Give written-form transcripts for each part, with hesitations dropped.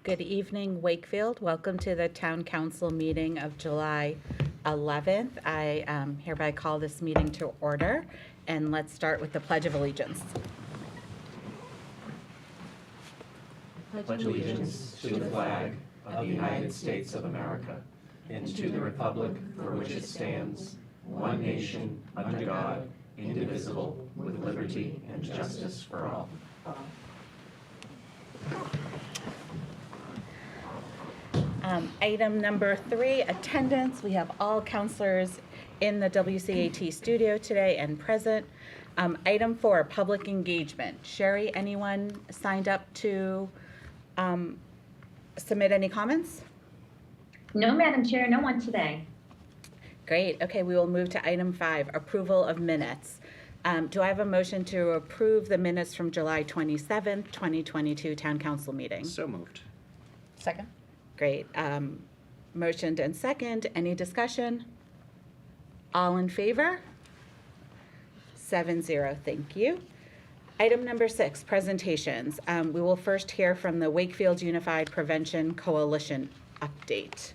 Good evening, Wakefield. Welcome to the Town Council meeting of July 11th. I hereby call this meeting to order, and let's start with the Pledge of Allegiance. Pledge allegiance to the flag of the United States of America and to the republic for which it stands, one nation, under God, indivisible, with liberty and justice for all. Item number 3, attendance. We have all counselors in the WCAT studio today and present. Item 4, public engagement. Sherry, anyone signed up to submit any comments? No, Madam Chair, no one today. Great. Okay, we will move to item 5, approval of minutes. Do I have a motion to approve the minutes from July 27th, 2022 Town Council meeting? So moved. Second. Great. Motioned and second. Any discussion? All in favor? 7-0. Thank you. Item number 6, presentations. We will first hear from the Wakefield Unified Prevention Coalition update.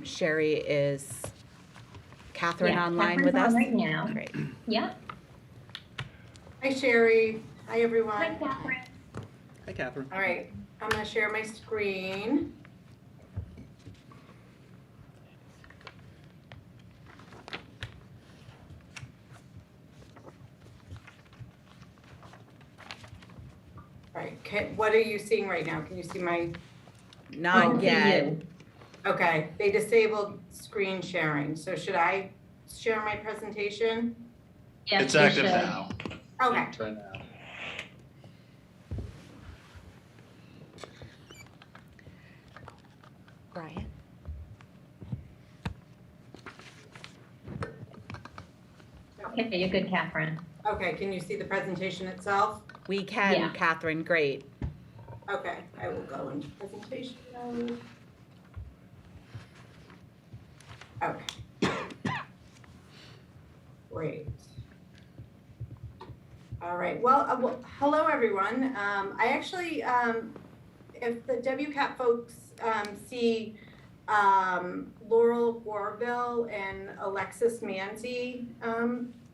Sherry, is Catherine online with us? Catherine's on right now. Great. Yeah. Hi, Sherry. Hi, everyone. Hi, Catherine. Hi, Catherine. All right, I'm going to share my screen. All right, what are you seeing right now? Can you see my, Not yet. You. okay, they disabled screen sharing. So should I share my presentation? Yes, It's you active should. now. Okay. Try now. Brian? Okay, you're good, Catherine. Okay, can you see the presentation itself? We can, Yeah. Catherine. Great. Okay, I will go into presentation mode. Okay. Great. All right, well, hello, everyone. I actually, if the WCAT folks see Laurel Gorville and Alexis Manzi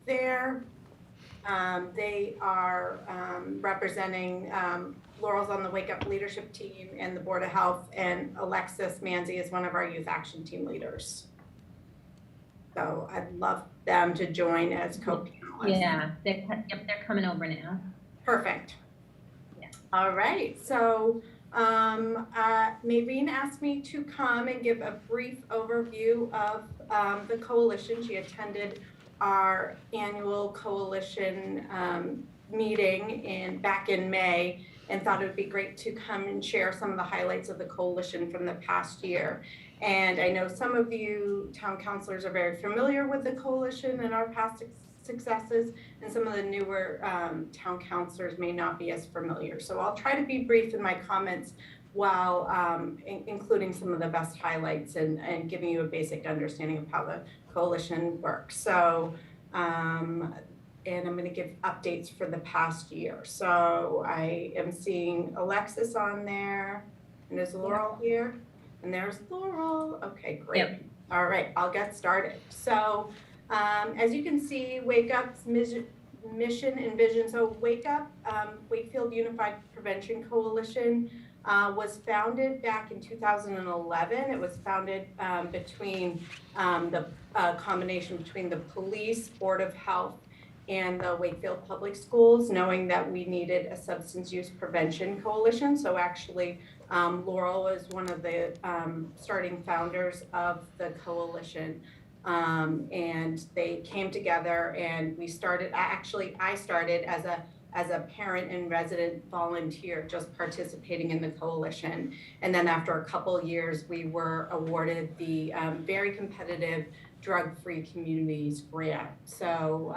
there, they are representing, Laurel's on the Wake Up Leadership Team and the Board of Health, and Alexis Manzi is one of our Youth Action Team leaders. So I'd love them to join as co-panelists. Yeah, they're coming over now. Perfect. Yeah. All right, so Maureen asked me to come and give a brief overview of the coalition. She attended our annual coalition meeting back in May and thought it would be great to come and share some of the highlights of the coalition from the past year. And I know some of you town councilors are very familiar with the coalition and our past successes, and some of the newer town councilors may not be as familiar. So I'll try to be brief in my comments while including some of the best highlights and giving you a basic understanding of how the coalition works. So, and I'm going to give updates for the past year. So I am seeing Alexis on there, and is Laurel here? And there's Laurel. Okay, great. Yep. All right, I'll get started. So as you can see, Wake Up's mission and vision. So Wake Up, Wakefield Unified Prevention Coalition, was founded back in 2011. It was founded between the combination between the police, Board of Health, and the Wakefield Public Schools, knowing that we needed a substance use prevention coalition. So actually, Laurel was one of the starting founders of the coalition. And they came together and we started, I started as a parent and resident volunteer, just participating in the coalition. And then after a couple years, we were awarded the very competitive Drug-Free Communities grant. So,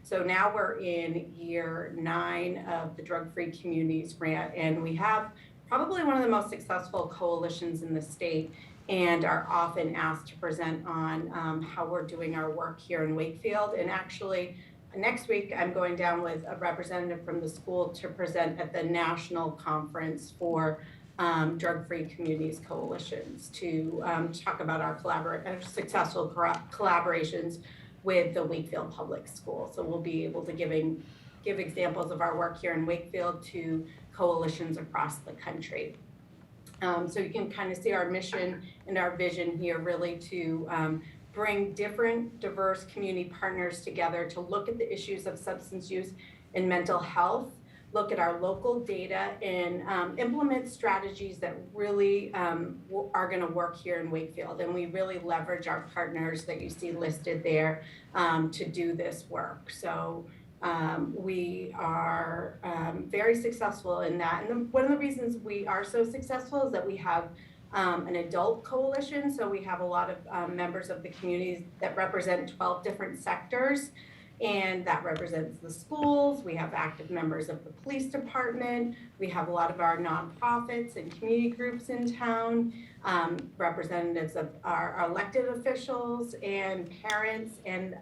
so now we're in year 9 of the Drug-Free Communities grant, and we have probably one of the most successful coalitions in the state, and are often asked to present on how we're doing our work here in Wakefield. And actually, next week, I'm going down with a representative from the school to present at the national conference for drug-free communities coalitions to talk about our successful collaborations with the Wakefield Public Schools. So we'll be able to give examples of our work here in Wakefield to coalitions across the country. So you can kind of see our mission and our vision here really to bring different diverse community partners together to look at the issues of substance use and mental health, look at our local data, and implement strategies that really are going to work here in Wakefield. And we really leverage our partners that you see listed there to do this work. So we are very successful in that. And one of the reasons we are so successful is that we have an adult coalition. So we have a lot of members of the communities that represent 12 different sectors. And that represents the schools. We have active members of the police department. We have a lot of our nonprofits and community groups in town, representatives of our elected officials and parents. And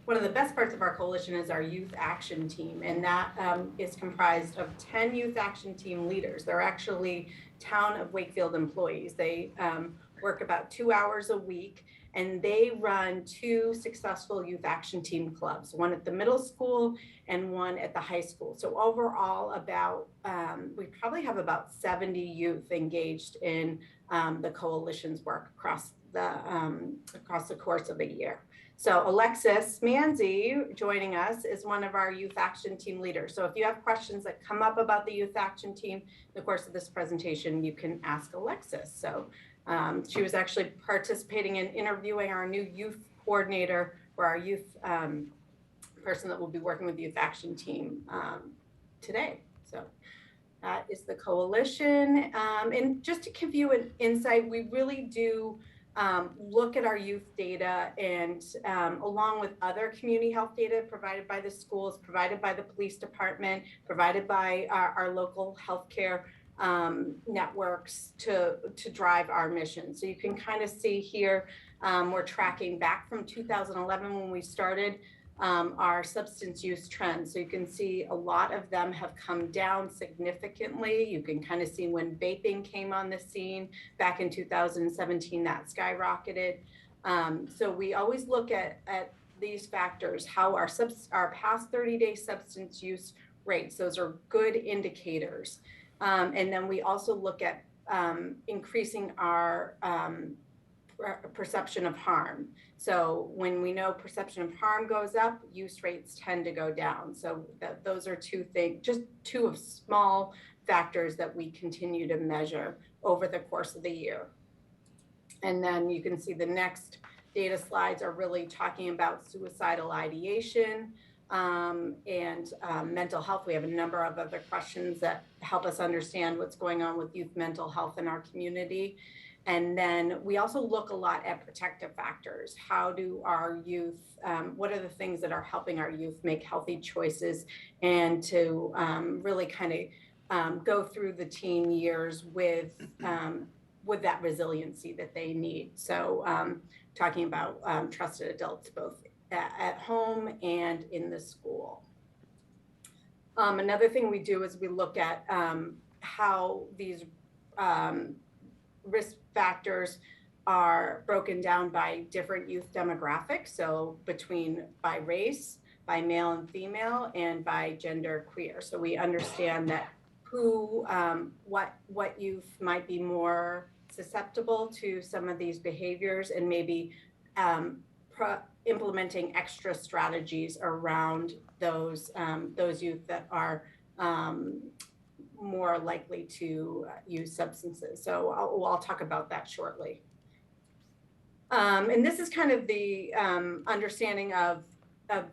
one of the best parts of our coalition is our youth action team. And that is comprised of 10 youth action team leaders. They're actually town of Wakefield employees. They work about 2 hours a week. And they run 2 successful youth action team clubs, one at the middle school and one at the high school. So overall, we probably have about 70 youth engaged in the coalition's work across the course of a year. So Alexis Manzi joining us is one of our youth action team leaders. So if you have questions that come up about the youth action team in the course of this presentation, you can ask Alexis. So she was actually participating in interviewing our new youth coordinator, or our youth person that will be working with the youth action team today. So that is the coalition. And just to give you an insight, we really do look at our youth data and along with other community health data provided by the schools, provided by the police department, provided by our local healthcare networks to drive our mission. So you can kind of see here, we're tracking back from 2011 when we started our substance use trends. So you can see a lot of them have come down significantly. You can kind of see when vaping came on the scene back in 2017, that skyrocketed. So we always look at these factors, how our past 30-day substance use rates, those are good indicators. And then we also look at increasing our perception of harm. So when we know perception of harm goes up, use rates tend to go down. So those are two things, just two of small factors that we continue to measure over the course of the year. And then you can see the next data slides are really talking about suicidal ideation, and mental health. We have a number of other questions that help us understand what's going on with youth mental health in our community. And then we also look a lot at protective factors. How do our youth, what are the things that are helping our youth make healthy choices and to really kind of go through the teen years with that resiliency that they need. So talking about trusted adults, both at home and in the school. Another thing we do is we look at how these risk factors are broken down by different youth demographics. So by race, by male and female, and by gender queer. So we understand that what youth might be more susceptible to some of these behaviors, and maybe implementing extra strategies around those youth that are more likely to use substances. So I'll talk about that shortly. And this is kind of the understanding of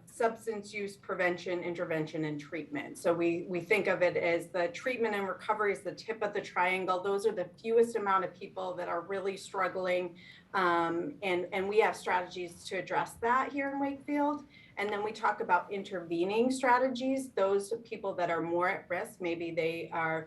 substance use prevention, intervention, and treatment. So we think of it as the treatment and recovery is the tip of the triangle. Those are the fewest amount of people that are really struggling. And we have strategies to address that here in Wakefield. And then we talk about intervening strategies. Those people that are more at risk, maybe they have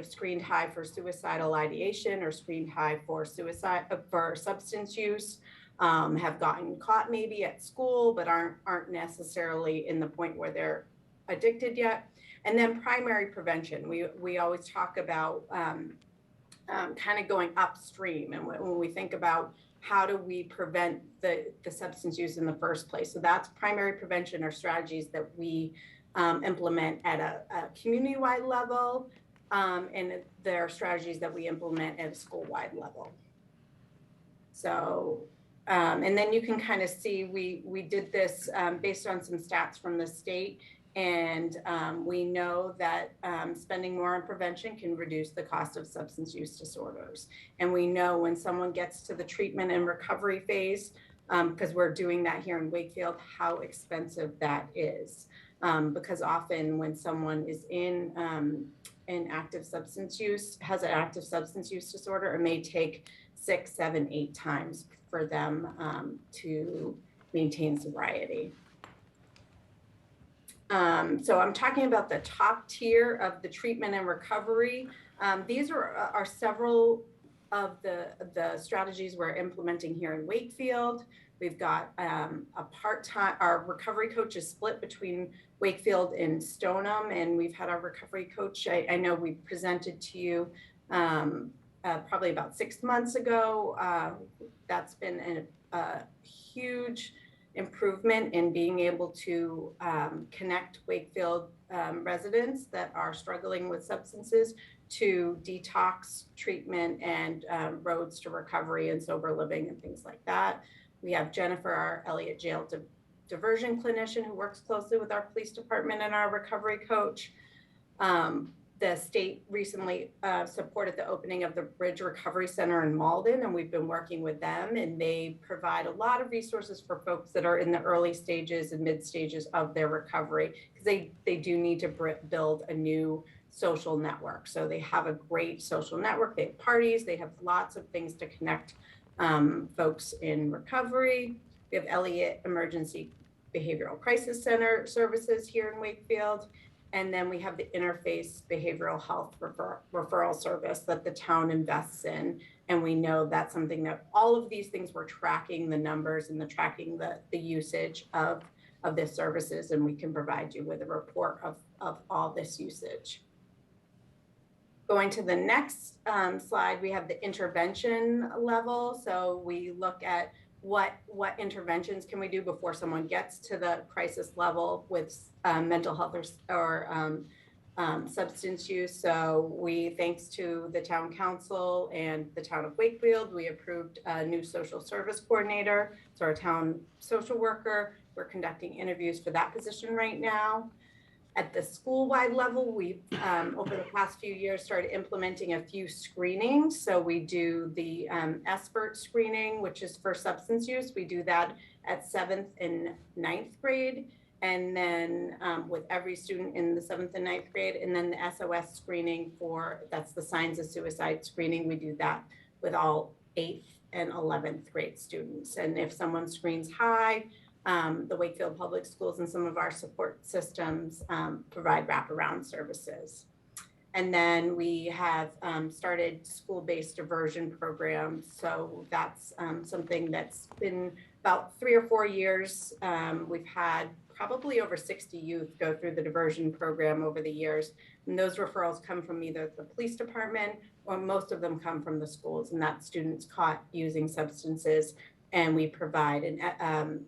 screened high for suicidal ideation or screened high for substance use, have gotten caught maybe at school, but aren't necessarily in the point where they're addicted yet. And then primary prevention. We always talk about kind of going upstream, and when we think about how do we prevent the substance use in the first place. So that's primary prevention, or strategies that we implement at a community-wide level, and there are strategies that we implement at a school-wide level. So, and then you can kind of see, we did this based on some stats from the state, and we know that spending more on prevention can reduce the cost of substance use disorders. And we know when someone gets to the treatment and recovery phase, because we're doing that here in Wakefield, how expensive that is. Because often when someone is in active substance use, has an active substance use disorder, it may take 6, 7, 8 times for them to maintain sobriety. So I'm talking about the top tier of the treatment and recovery. These are several of the strategies we're implementing here in Wakefield. We've got a part-time, our recovery coach is split between Wakefield and Stoneham, and we've had our recovery coach, I know we presented to you probably about 6 months ago. That's been a huge improvement in being able to connect Wakefield residents that are struggling with substances to detox treatment and roads to recovery and sober living and things like that. We have Jennifer, our Elliott Jail diversion clinician, who works closely with our police department and our recovery coach. The state recently supported the opening of the Bridge Recovery Center in Malden, and we've been working with them, and they provide a lot of resources for folks that are in the early stages and mid stages of their recovery, because they do need to build a new social network. So they have a great social network, they have parties, they have lots of things to connect folks in recovery. We have Elliott Emergency Behavioral Crisis Center services here in Wakefield. And then we have the Interface Behavioral Health referral service that the town invests in. And we know that's something that all of these things, we're tracking the numbers and tracking the usage of this services, and we can provide you with a report of all this usage. Going to the next slide, we have the intervention level. So we look at what interventions can we do before someone gets to the crisis level with mental health or substance use. So we, thanks to the town council and the town of Wakefield, we approved a new social service coordinator. So our town social worker, we're conducting interviews for that position right now. At the school-wide level, we've, over the past few years, started implementing a few screenings. So we do the expert screening, which is for substance use. We do that at 7th and 9th grade, and then with every student in the 7th and 9th grade, and then the SOS screening that's the signs of suicide screening. We do that with all 8th and 11th grade students. And if someone screens high, the Wakefield Public Schools and some of our support systems provide wraparound services. And then we have started school-based diversion programs. So that's something that's been about 3 or 4 years. We've had probably over 60 youth go through the diversion program over the years. And those referrals come from either the police department, or most of them come from the schools, and that's students caught using substances. And we provide an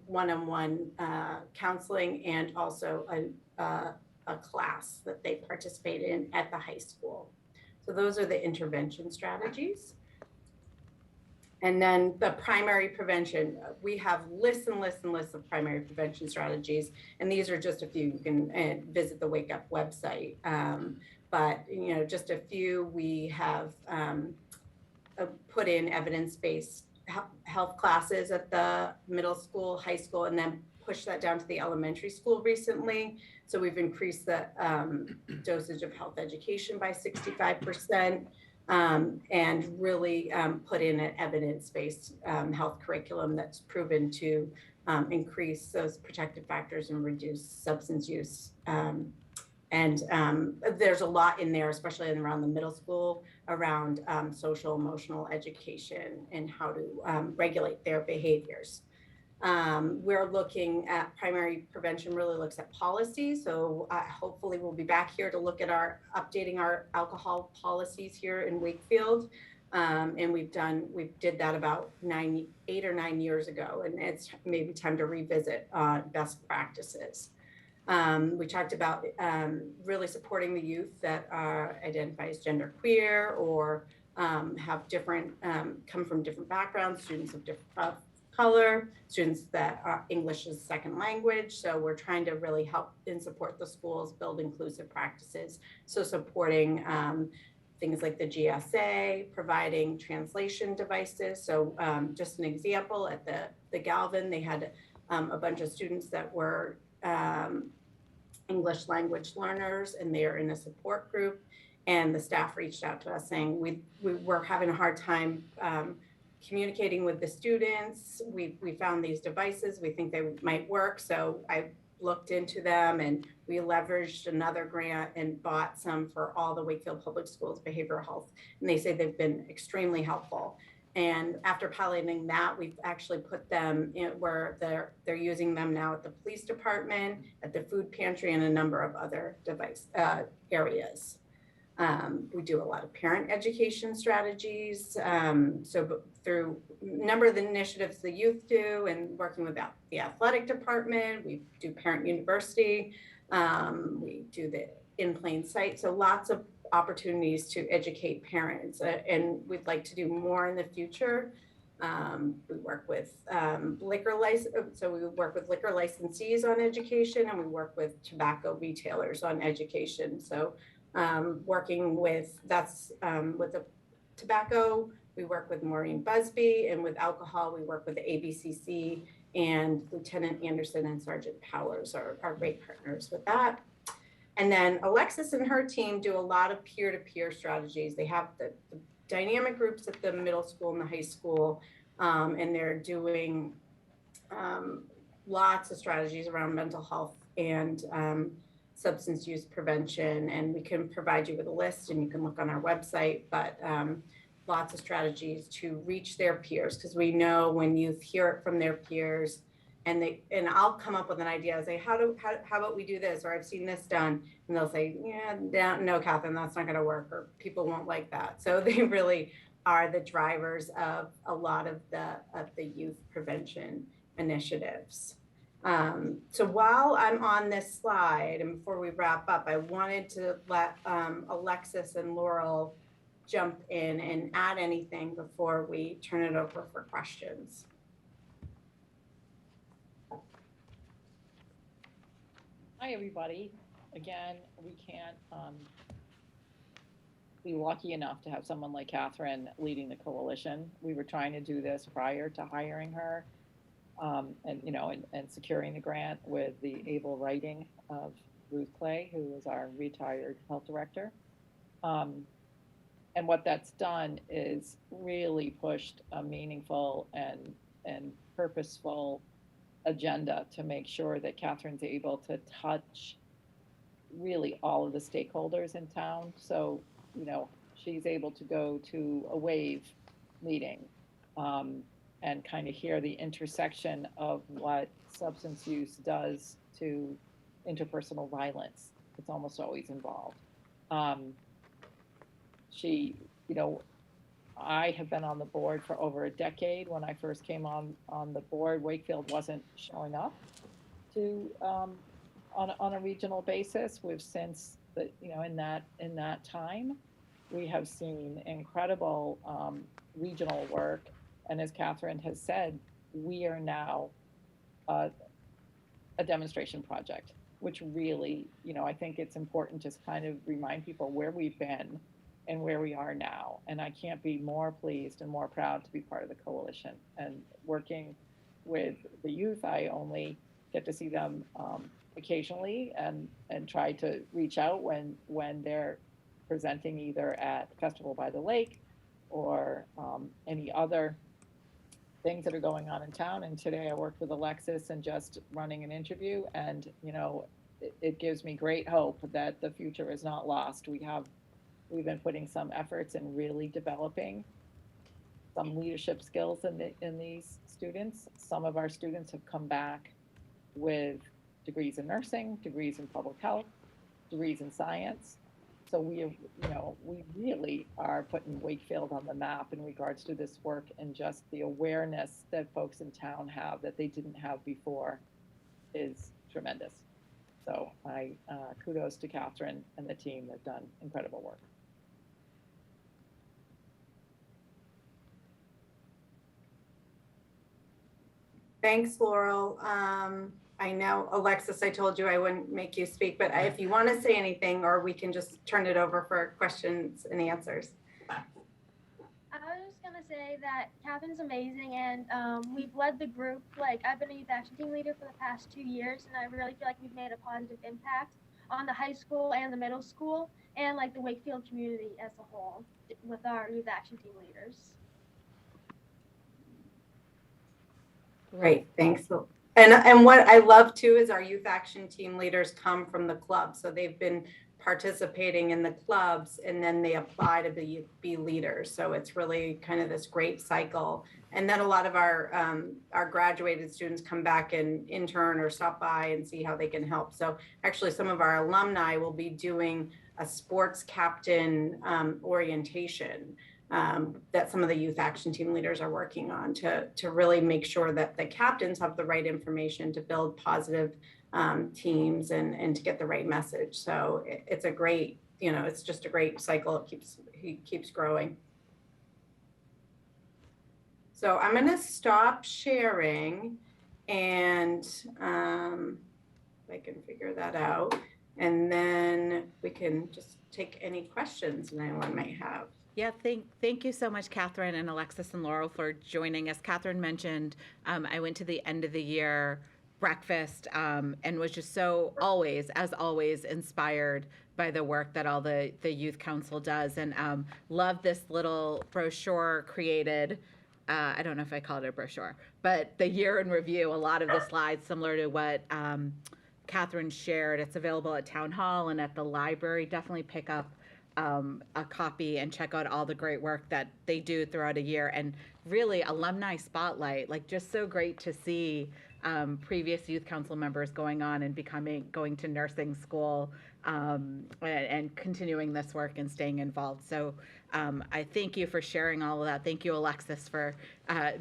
one-on-one counseling, and also a class that they participate in at the high school. So those are the intervention strategies. And then the primary prevention, we have lists and lists and lists of primary prevention strategies. And these are just a few. You can visit the Wake Up website. But just a few. We have put in evidence-based health classes at the middle school, high school, and then pushed that down to the elementary school recently. So we've increased the dosage of health education by 65%, and really put in an evidence-based health curriculum that's proven to increase those protective factors and reduce substance use. And there's a lot in there, especially around the middle school, around social emotional education and how to regulate their behaviors. We're looking at primary prevention really looks at policy. So hopefully we'll be back here to look at updating our alcohol policies here in Wakefield. And we did that about 8 or 9 years ago, and it's maybe time to revisit best practices. We talked about really supporting the youth that identify as genderqueer or have different, come from different backgrounds, students of different color, students that are English as a second language. So we're trying to really help and support the schools build inclusive practices. So supporting things like the GSA, providing translation devices. So just an example, at the Galvin, they had a bunch of students that were English language learners, and they're in a support group. And the staff reached out to us saying, we were having a hard time communicating with the students. We found these devices, we think they might work. So I looked into them, and we leveraged another grant and bought some for all the Wakefield Public Schools behavioral health. And they say they've been extremely helpful. And after piloting that, we've actually put them in where they're using them now at the police department, at the food pantry, and a number of other areas. We do a lot of parent education strategies. So through a number of the initiatives the youth do, and working with the athletic department, we do parent university, we do the in plain sight. So lots of opportunities to educate parents, and we'd like to do more in the future. We work with liquor licensees on education, and we work with tobacco retailers on education. So working with with the tobacco, we work with Maureen Busby, and with alcohol, we work with the ABCC, and Lieutenant Anderson and Sergeant Powers are great partners with that. And then Alexis and her team do a lot of peer-to-peer strategies. They have the dynamic groups at the middle school and the high school, and they're doing lots of strategies around mental health and substance use prevention. And we can provide you with a list, and you can look on our website, but lots of strategies to reach their peers, because we know when youth hear it from their peers, and I'll come up with an idea and say, how about we do this, or I've seen this done, and they'll say, yeah, no, Catherine, that's not going to work, or people won't like that. So they really are the drivers of a lot of the youth prevention initiatives. So while I'm on this slide, and before we wrap up, I wanted to let Alexis and Laurel jump in and add anything before we turn it over for questions. Hi, everybody. Again, we can't be lucky enough to have someone like Catherine leading the coalition. We were trying to do this prior to hiring her, and securing the grant with the able writing of Ruth Clay, who is our retired health director. And what that's done is really pushed a meaningful and purposeful agenda to make sure that Catherine's able to touch really all of the stakeholders in town. So, she's able to go to a WAVE meeting and kind of hear the intersection of what substance use does to interpersonal violence. It's almost always involved. I have been on the board for over a decade. When I first came on the board, Wakefield wasn't showing up to on a regional basis. We've since in that time, we have seen incredible regional work, and as Catherine has said, we are now a demonstration project, which really, I think it's important to kind of remind people where we've been and where we are now. And I can't be more pleased and more proud to be part of the coalition and working with the youth. I only get to see them occasionally and try to reach out when they're presenting either at Festival by the Lake or any other things that are going on in town. And today I worked with Alexis and just running an interview, and it gives me great hope that the future is not lost. We've been putting some efforts in really developing some leadership skills in these students. Some of our students have come back with degrees in nursing, degrees in public health, degrees in science. So we really are putting Wakefield on the map in regards to this work, and just the awareness that folks in town have that they didn't have before is tremendous. So I kudos to Catherine and the team. They've done incredible work. Thanks, Laurel. I know, Alexis, I told you I wouldn't make you speak, but if you want to say anything, or we can just turn it over for questions and answers. I was just gonna say that Catherine's amazing, and we've led the group. Like, I've been a youth action team leader for the past 2 years, and I really feel like we've made a positive impact on the high school and the middle school, and like the Wakefield community as a whole with our youth action team leaders. Great, thanks. And what I love too is our youth action team leaders come from the club. So they've been participating in the clubs, and then they apply to be leaders. So it's really kind of this great cycle. And then a lot of our graduated students come back and intern or stop by and see how they can help. So actually some of our alumni will be doing a sports captain orientation that some of the youth action team leaders are working on to really make sure that the captains have the right information to build positive teams and to get the right message. So it's a great, it's just a great cycle. It keeps growing. So I'm going to stop sharing, and if I can figure that out, and then we can just take any questions that anyone might have. Yeah, thank you so much, Catherine and Alexis and Laurel, for joining us. Catherine mentioned I went to the end of the year breakfast and was just so as always, inspired by the work that all the Youth Council does, and love this little brochure created. I don't know if I call it a brochure, but the year in review, a lot of the slides similar to what Catherine shared. It's available at Town Hall and at the library. Definitely pick up a copy and check out all the great work that they do throughout a year. And really, alumni spotlight, like just so great to see previous youth council members going on and going to nursing school and continuing this work and staying involved. So I thank you for sharing all of that. Thank you, Alexis, for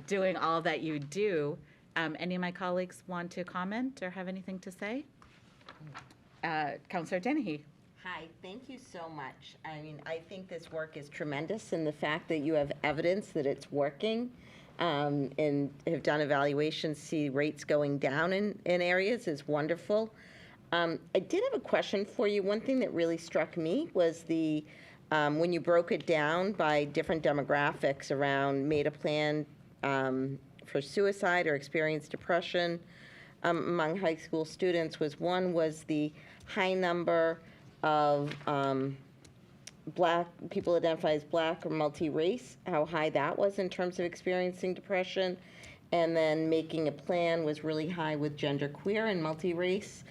doing all that you do. Any of my colleagues want to comment or have anything to say? Councillor Dennehy. Hi, thank you so much. I mean, I think this work is tremendous, and the fact that you have evidence that it's working and have done evaluations, see rates going down in areas is wonderful. I did have a question for you. One thing that really struck me was the when you broke it down by different demographics around made a plan for suicide or experienced depression among high school students was the high number of Black people identified as Black or multi-race, how high that was in terms of experiencing depression, and then making a plan was really high with genderqueer and multi-race.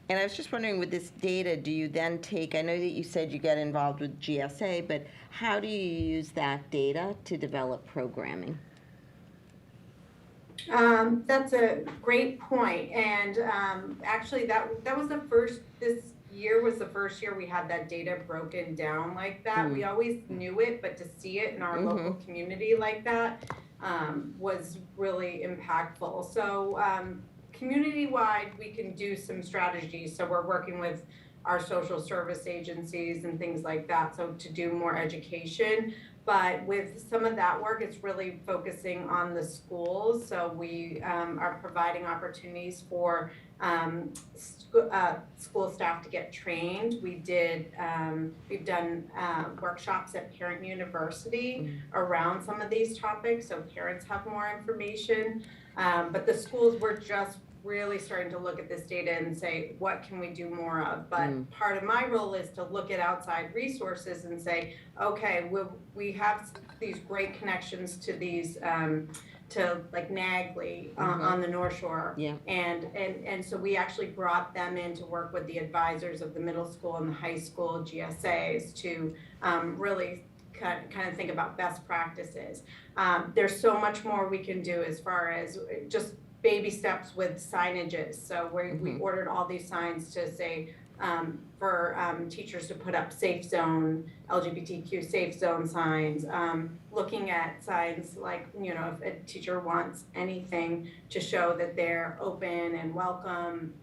And I was just wondering, with this data, do you then take, I know that you said you get involved with GSA, but how do you use that data to develop programming? That's a great point. And actually that was this year was the first year we had that data broken down like that. We always knew it, but to see it in our local community like that was really impactful. So community-wide, we can do some strategies. So we're working with our social service agencies and things like that, so to do more education. But with some of that work, it's really focusing on the schools. So we are providing opportunities for school staff to get trained. We've done workshops at Parent University around some of these topics, so parents have more information. But the schools were just really starting to look at this data and say, what can we do more of? But part of my role is to look at outside resources and say, okay, we have these great connections to these, to like Nagley on the North Shore. Yeah. And so we actually brought them in to work with the advisors of the middle school and the high school GSAs to really kind of think about best practices. There's so much more we can do as far as just baby steps with signages. So we ordered all these signs to say, for teachers to put up safe zone, LGBTQ safe zone signs, looking at signs like, you know, if a teacher wants anything to show that they're open and welcome,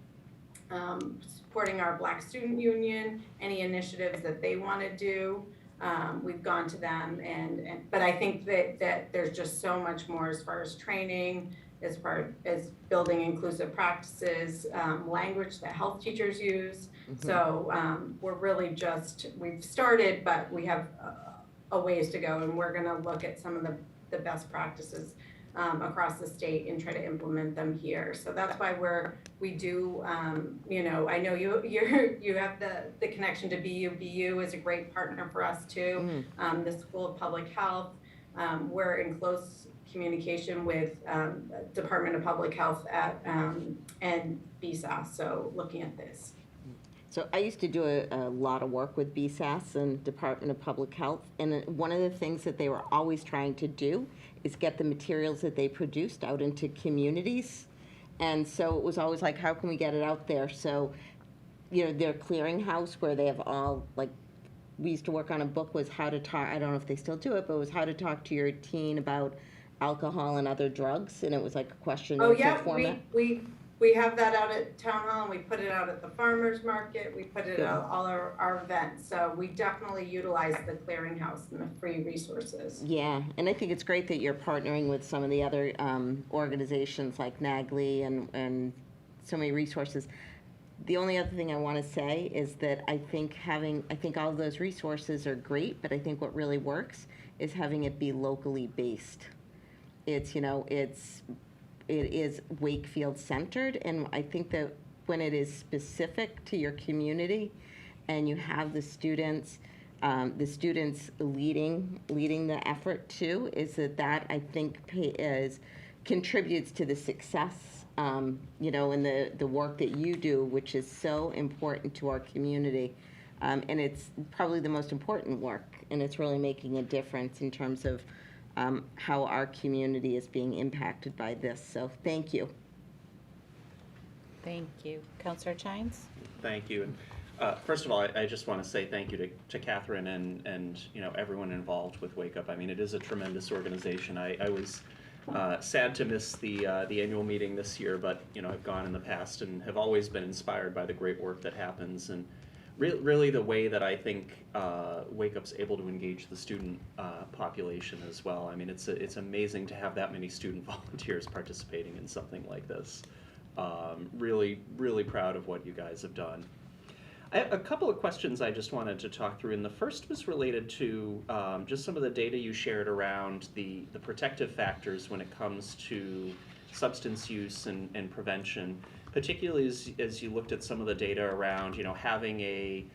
supporting our Black Student Union, any initiatives that they want to do. We've gone to them but I think that there's just so much more as far as training, as far as building inclusive practices, language that health teachers use. So we're really we've started, but we have a ways to go, and we're gonna look at some of the best practices across the state and try to implement them here. So that's why we do, you know, I know you have the connection to BU. BU is a great partner for us too. The School of Public Health, we're in close communication with Department of Public Health and BSAS, so looking at this. So I used to do a lot of work with BSAS and Department of Public Health, and one of the things that they were always trying to do is get the materials that they produced out into communities. And so it was always like, how can we get it out there? So, you know, their clearinghouse where they have all, like, we used to work on a book was how to talk, I don't know if they still do it, but it was how to talk to your teen about alcohol and other drugs, and it was like a question and answer format. We have that out at Town Hall, and we put it out at the farmer's market, we put it out all our events, so we definitely utilize the clearinghouse and the free resources. Yeah, and I think it's great that you're partnering with some of the other organizations like NAGLI and so many resources. The only other thing I want to say is that I think all of those resources are great, but I think what really works is having it be locally based. It's, you know, it is Wakefield centered, and I think that when it is specific to your community and you have the students leading the effort too, is that I think contributes to the success, you know, in the work that you do, which is so important to our community. And it's probably the most important work, and it's really making a difference in terms of how our community is being impacted by this. So thank you. Thank you. Counselor Chines? Thank you. And first of all, I just want to say thank you to Catherine and you know, everyone involved with Wake Up. I mean, it is a tremendous organization. I was sad to miss the annual meeting this year, but you know, I've gone in the past and have always been inspired by the great work that happens, and really the way that I think Wake Up's able to engage the student population as well. I mean, it's amazing to have that many student volunteers participating in something like this. Really, really proud of what you guys have done. I have a couple of questions I just wanted to talk through, and the first was related to just some of the data you shared around the protective factors when it comes to substance use and prevention, particularly as you looked at some of the data around, you know, having a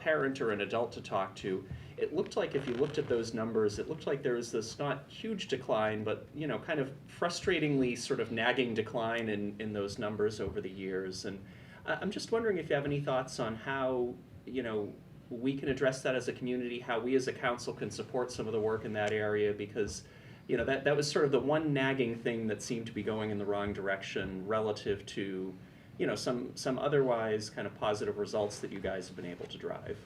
parent or an adult to talk to. It looked like if you looked at those numbers, it looked like there was this not huge decline, but, you know, kind of frustratingly sort of nagging decline in those numbers over the years. And I'm just wondering if you have any thoughts on how, you know, we can address that as a community, how we as a council can support some of the work in that area, because, you know, that was sort of the one nagging thing that seemed to be going in the wrong direction relative to, you know, some otherwise kind of positive results that you guys have been able to drive.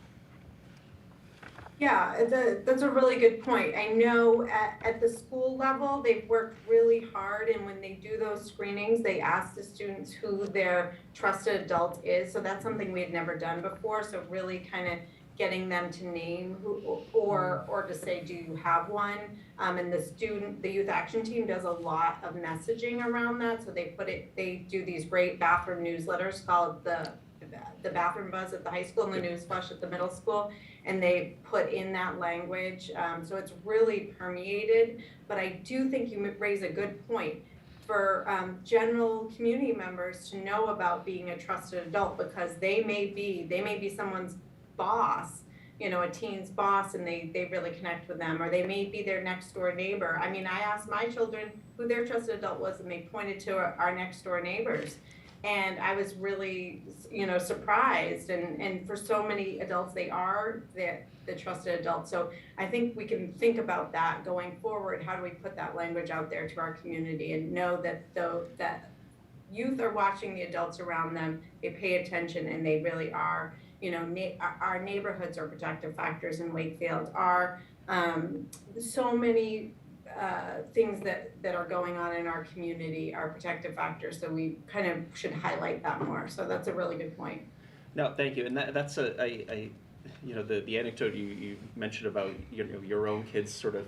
Yeah, that's a really good point. I know at the school level, they've worked really hard, and when they do those screenings, they ask the students who their trusted adult is. So that's something we had never done before. So really kind of getting them to name who, or to say, do you have one? And the youth action team does a lot of messaging around that. So they do these great bathroom newsletters called the bathroom buzz at the high school and the news flush at the middle school, and they put in that language. So it's really permeated, but I do think you raise a good point for general community members to know about being a trusted adult, because they may be someone's boss, you know, a teen's boss, and they really connect with them, or they may be their next door neighbor. I mean, I asked my children who their trusted adult was, and they pointed to our next door neighbors. And I was really, surprised. And for so many adults, they are the trusted adults. So I think we can think about that going forward. How do we put that language out there to our community and know that that youth are watching the adults around them, they pay attention, and they really are, our neighborhoods are protective factors in Wakefield. Are so many things that are going on in our community are protective factors, so we kind of should highlight that more. So that's a really good point. No, thank you. And that's the anecdote you mentioned about your own kids sort of,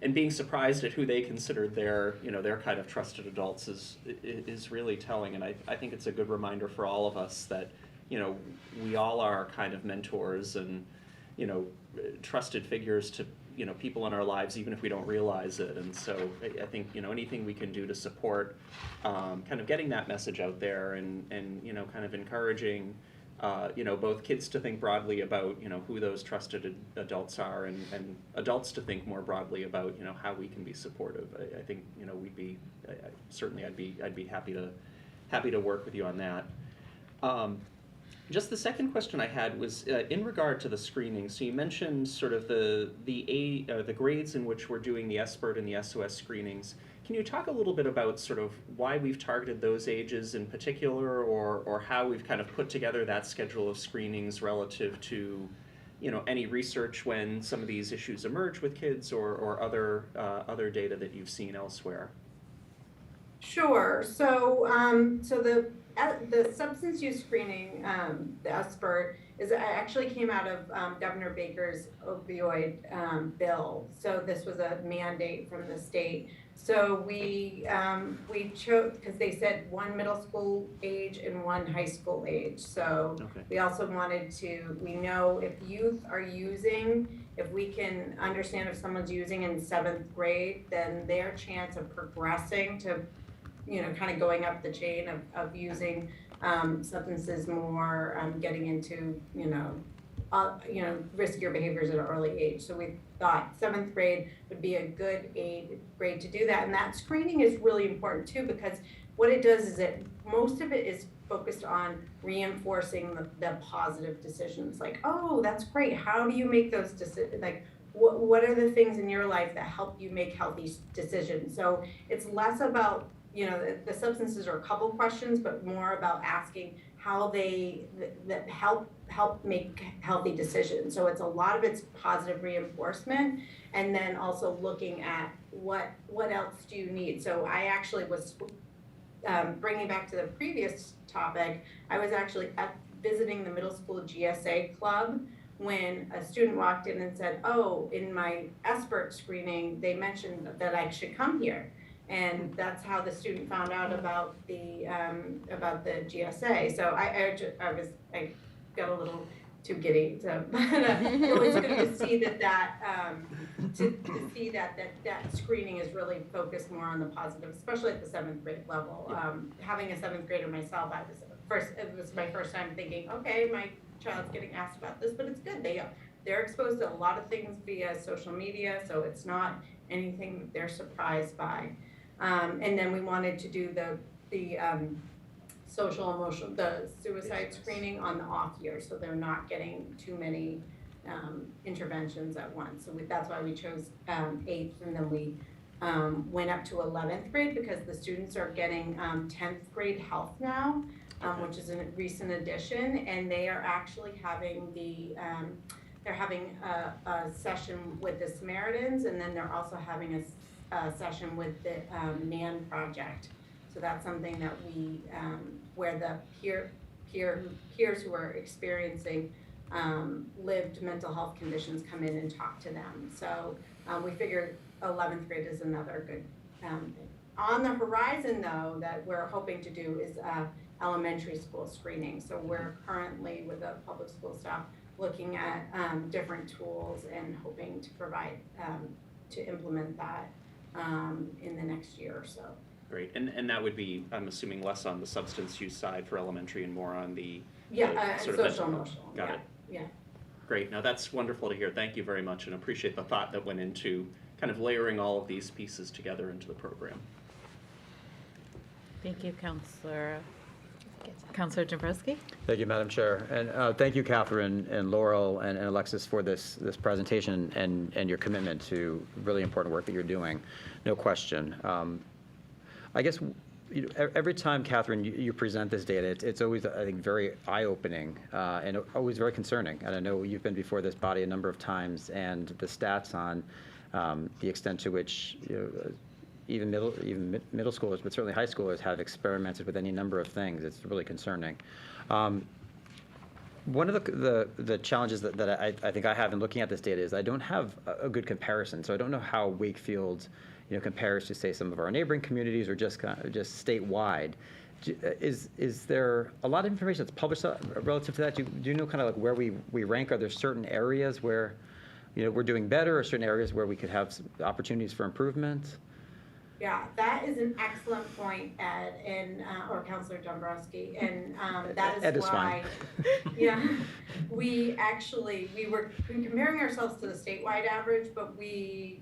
and being surprised at who they considered their kind of trusted adults is really telling. And I think it's a good reminder for all of us that we all are kind of mentors and trusted figures to people in our lives, even if we don't realize it. And so I think anything we can do to support kind of getting that message out there and kind of encouraging both kids to think broadly about who those trusted adults are, and adults to think more broadly about how we can be supportive. I think we'd be certainly I'd be happy to work with you on that. Just the second question I had was in regard to the screening. So you mentioned sort of the grades in which we're doing the SBIRT and the SOS screenings. Can you talk a little bit about sort of why we've targeted those ages in particular, or how we've kind of put together that schedule of screenings relative to any research when some of these issues emerge with kids, or other data that you've seen elsewhere? Sure. So the substance use screening, the SBIRT, actually came out of Governor Baker's opioid bill. So this was a mandate from the state. So we chose, because they said one middle school age and one high school age. So we also wanted to, we know if youth are using, if we can understand if someone's using in 7th grade, then their chance of progressing to kind of going up the chain of using substances more, getting into, riskier behaviors at an early age. So we thought 7th grade would be a good grade to do that. And that screening is really important too, because what it does is most of it is focused on reinforcing the positive decisions. Like, oh, that's great. How do you make those decisions? Like, what are the things in your life that help you make healthy decisions? So it's less about the substances are a couple questions, but more about asking how they that help make healthy decisions. So it's a lot of it's positive reinforcement, and then also looking at what else do you need. So I actually was bringing back to the previous topic. I was actually visiting the middle school GSA club when a student walked in and said, "Oh, in my SBIRT screening, they mentioned that I should come here." And that's how the student found out about the GSA. So I got a little too giddy. So it was good to see that screening is really focused more on the positive, especially at the 7th grade level. Having a 7th grader myself, it was my first time thinking, okay, my child's getting asked about this, but it's good. They're exposed to a lot of things via social media, so it's not anything that they're surprised by. And then we wanted to do the social emotional, the suicide screening on the off year, so they're not getting too many interventions at once. So that's why we chose 8th, and then we went up to 11th grade because the students are getting 10th grade health now, which is a recent addition, and they are actually having they're having a session with the Samaritans, and then they're also having a session with the NAN project. So that's something that we, where the peers who are experiencing lived mental health conditions come in and talk to them. So we figured 11th grade is another good thing. On the horizon though, that we're hoping to do is elementary school screening. So we're currently with the public school staff looking at different tools and hoping to provide, to implement that in the next year or so. Great, and that would be, I'm assuming, less on the substance use side for elementary and more on the sort of social emotional. Got it. Yeah. Great. Now that's wonderful to hear. Thank you very much, and appreciate the thought that went into kind of layering all of these pieces together into the program. Thank you, Counselor Counselor Dombrowski? Thank you, Madam Chair. And thank you, Catherine and Laurel and Alexis for this presentation and your commitment to really important work that you're doing. No question. I guess every time, Catherine, you present this data, it's always, I think, very eye-opening and always very concerning. And I know you've been before this body a number of times, and the stats on the extent to which even middle schoolers, but certainly high schoolers, have experimented with any number of things. It's really concerning. One of the challenges that I think I have in looking at this data is I don't have a good comparison. So I don't know how Wakefield compares to, say, some of our neighboring communities or just statewide. Is there a lot of information that's published relative to that? Do you know kind of like where we rank? Are there certain areas where we're doing better, or certain areas where we could have some opportunities for improvement? Yeah, that is an excellent point, Ed, and or Counselor Dombrowski, and that is Ed is why. fine. Yeah, we were comparing ourselves to the statewide average, but we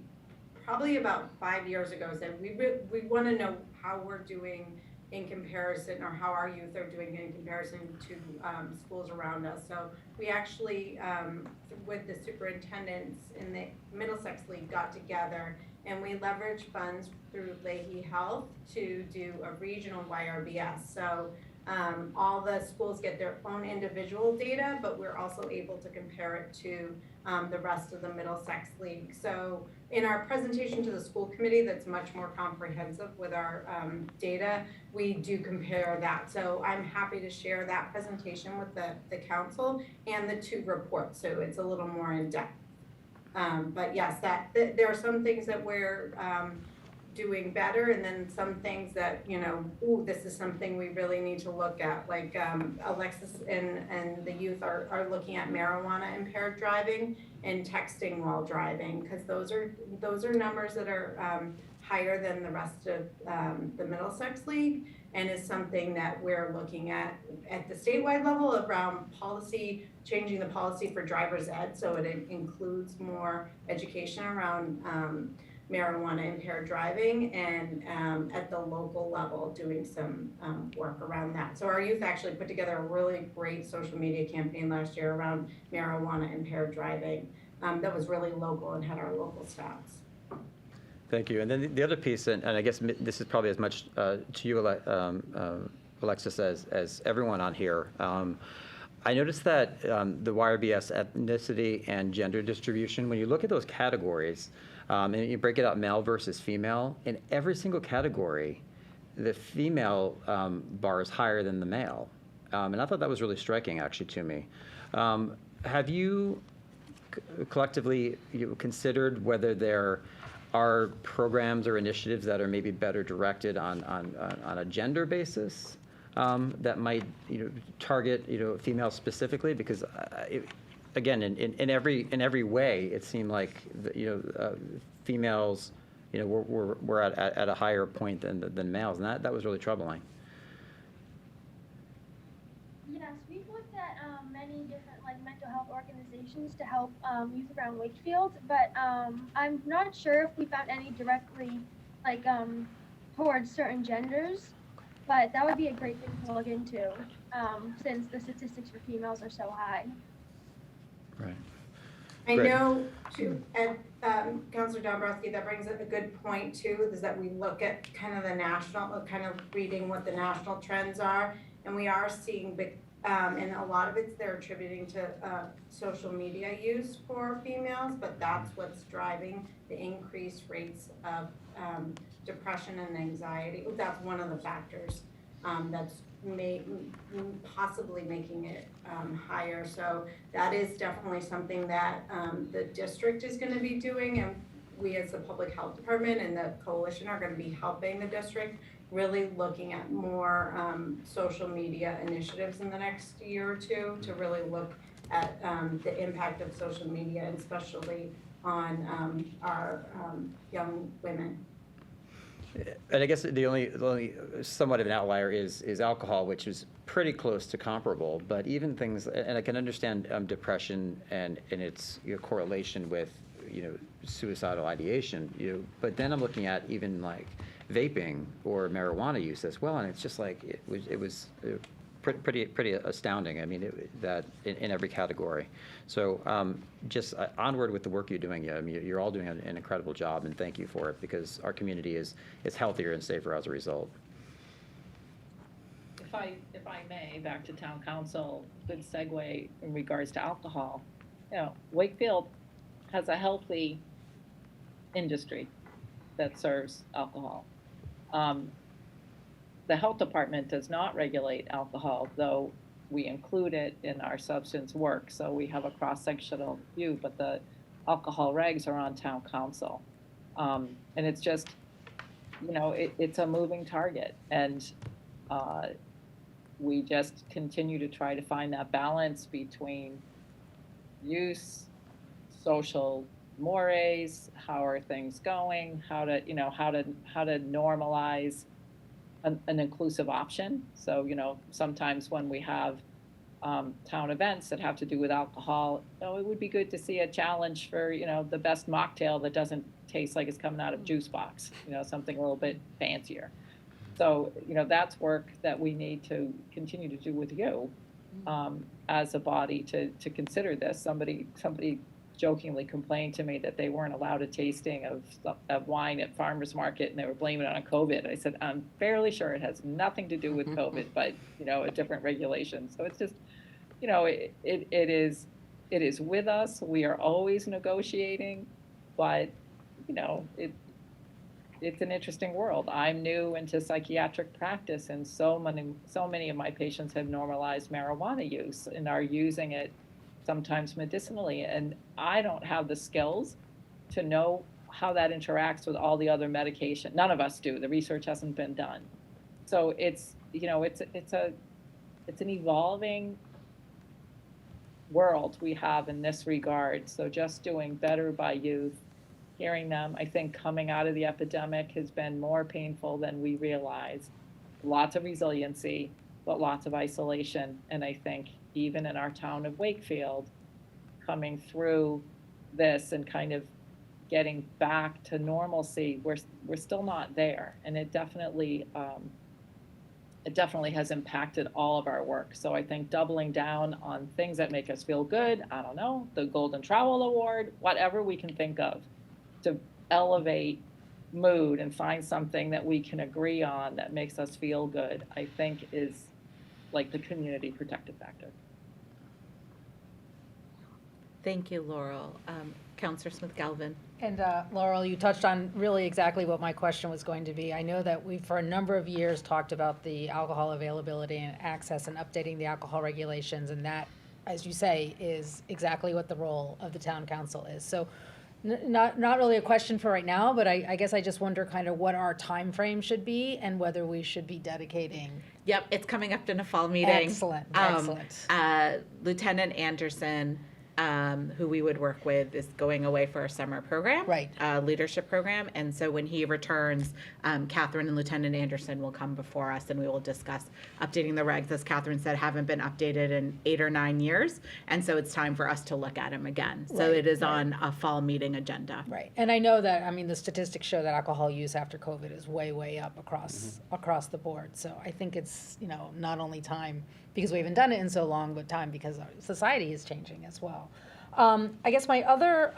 probably about 5 years ago said we want to know how we're doing in comparison, or how our youth are doing in comparison to schools around us. So we actually, with the superintendents in the Middlesex League, got together and we leveraged funds through Leahy Health to do a regional YRBS. So all the schools get their own individual data, but we're also able to compare it to the rest of the Middlesex League. So in our presentation to the school committee, that's much more comprehensive with our data, we do compare that. So I'm happy to share that presentation with the council and the two reports, so it's a little more in depth. But yes, there are some things that we're doing better, and then some things that, this is something we really need to look at. Like Alexis and the youth are looking at marijuana impaired driving and texting while driving, because those are numbers that are higher than the rest of the Middlesex League, and is something that we're looking at the statewide level around policy, changing the policy for driver's ed, so it includes more education around marijuana impaired driving, and at the local level doing some work around that. So our youth actually put together a really great social media campaign last year around marijuana impaired driving that was really local and had our local stats. Thank you. And then the other piece, and I guess this is probably as much to you, Alexis, as everyone on here. I noticed that the YRBS ethnicity and gender distribution, when you look at those categories, and you break it out male versus female, in every single category, the female bar is higher than the male. And I thought that was really striking, actually, to me. Have you collectively considered whether there are programs or initiatives that are maybe better directed on a gender basis that might target females specifically? Because again, in every way, it seemed like females were at a higher point than males, and that was really troubling. Yes, we've looked at many different mental health organizations to help youth around Wakefield, but I'm not sure if we found any directly towards certain genders, but that would be a great thing to look into since the statistics for females are so high. Right. I Great. know, too, and Councilor Dombrowski, that brings up a good point, too, is that we look at kind of the national, kind of reading what the national trends are, and we are seeing big, and a lot of it's they're attributing to social media use for females, but that's what's driving the increased rates of depression and anxiety. That's one of the factors that's possibly making it higher. So that is definitely something that the district is going to be doing, and we as the public health department and the coalition are going to be helping the district really looking at more social media initiatives in the next year or two to really look at the impact of social media, and especially on our young women. And I guess the only somewhat of an outlier is alcohol, which is pretty close to comparable. But even things, and I can understand depression and its correlation with suicidal ideation. But then I'm looking at even like vaping or marijuana use as well, and it's just like it was pretty astounding. I mean, that in every category. So just onward with the work you're doing. I mean, you're all doing an incredible job, and thank you for it, because our community is healthier and safer as a result. If I may, back to town council, good segue in regards to alcohol. You know, Wakefield has a healthy industry that serves alcohol. The health department does not regulate alcohol, though we include it in our substance work, so we have a cross-sectional view, but the alcohol regs are on town council. And it's just, you know, it's a moving target, and we just continue to try to find that balance between use, social mores, how are things going, how to normalize an inclusive option. So, you know, sometimes when we have town events that have to do with alcohol, you know, it would be good to see a challenge for, you know, the best mocktail that doesn't taste like it's coming out of juice box, you know, something a little bit fancier. So, you know, that's work that we need to continue to do with you as a body to consider this. Somebody jokingly complained to me that they weren't allowed a tasting of wine at farmers market, and they were blaming it on COVID. I said, I'm fairly sure it has nothing to do with COVID, but, you know, a different regulation. So it's just, you know, it is with us. We are always negotiating, but, you know, it's an interesting world. I'm new into psychiatric practice, and so many of my patients have normalized marijuana use and are using it sometimes medicinally, and I don't have the skills to know how that interacts with all the other medication. None of us do. The research hasn't been done. So it's, you know, it's an evolving world we have in this regard. So just doing better by youth, hearing them, I think coming out of the epidemic has been more painful than we realized. Lots of resiliency, but lots of isolation. And I think even in our town of Wakefield, coming through this and kind of getting back to normalcy, we're still not there. And it definitely has impacted all of our work. So I think doubling down on things that make us feel good, I don't know, the Golden Trowel Award, whatever we can think of to elevate mood and find something that we can agree on that makes us feel good, I think is like the community protective factor. Thank you, Laurel. Counselor Smith-Galvin. And Laurel, you touched on really exactly what my question was going to be. I know that we've for a number of years talked about the alcohol availability and access and updating the alcohol regulations, and that, as you say, is exactly what the role of the town council is. So not really a question for right now, but I guess I just wonder kind of what our time frame should be and whether we should be dedicating. Yep, it's coming up in a fall meeting. Excellent, excellent. Lieutenant Anderson, who we would work with, is going away for a summer program, Right. Leadership program. And so when he returns, Catherine and Lieutenant Anderson will come before us, and we will discuss updating the regs. As Catherine said, haven't been updated in 8 or 9 years, and so it's time for us to look at them again. So Right, it is right. on a fall meeting agenda. Right, and I know that, I mean, the statistics show that alcohol use after COVID is way up across the board. So I think it's, you know, not only time because we haven't done it in so long, but time because our society is changing as well. I guess my other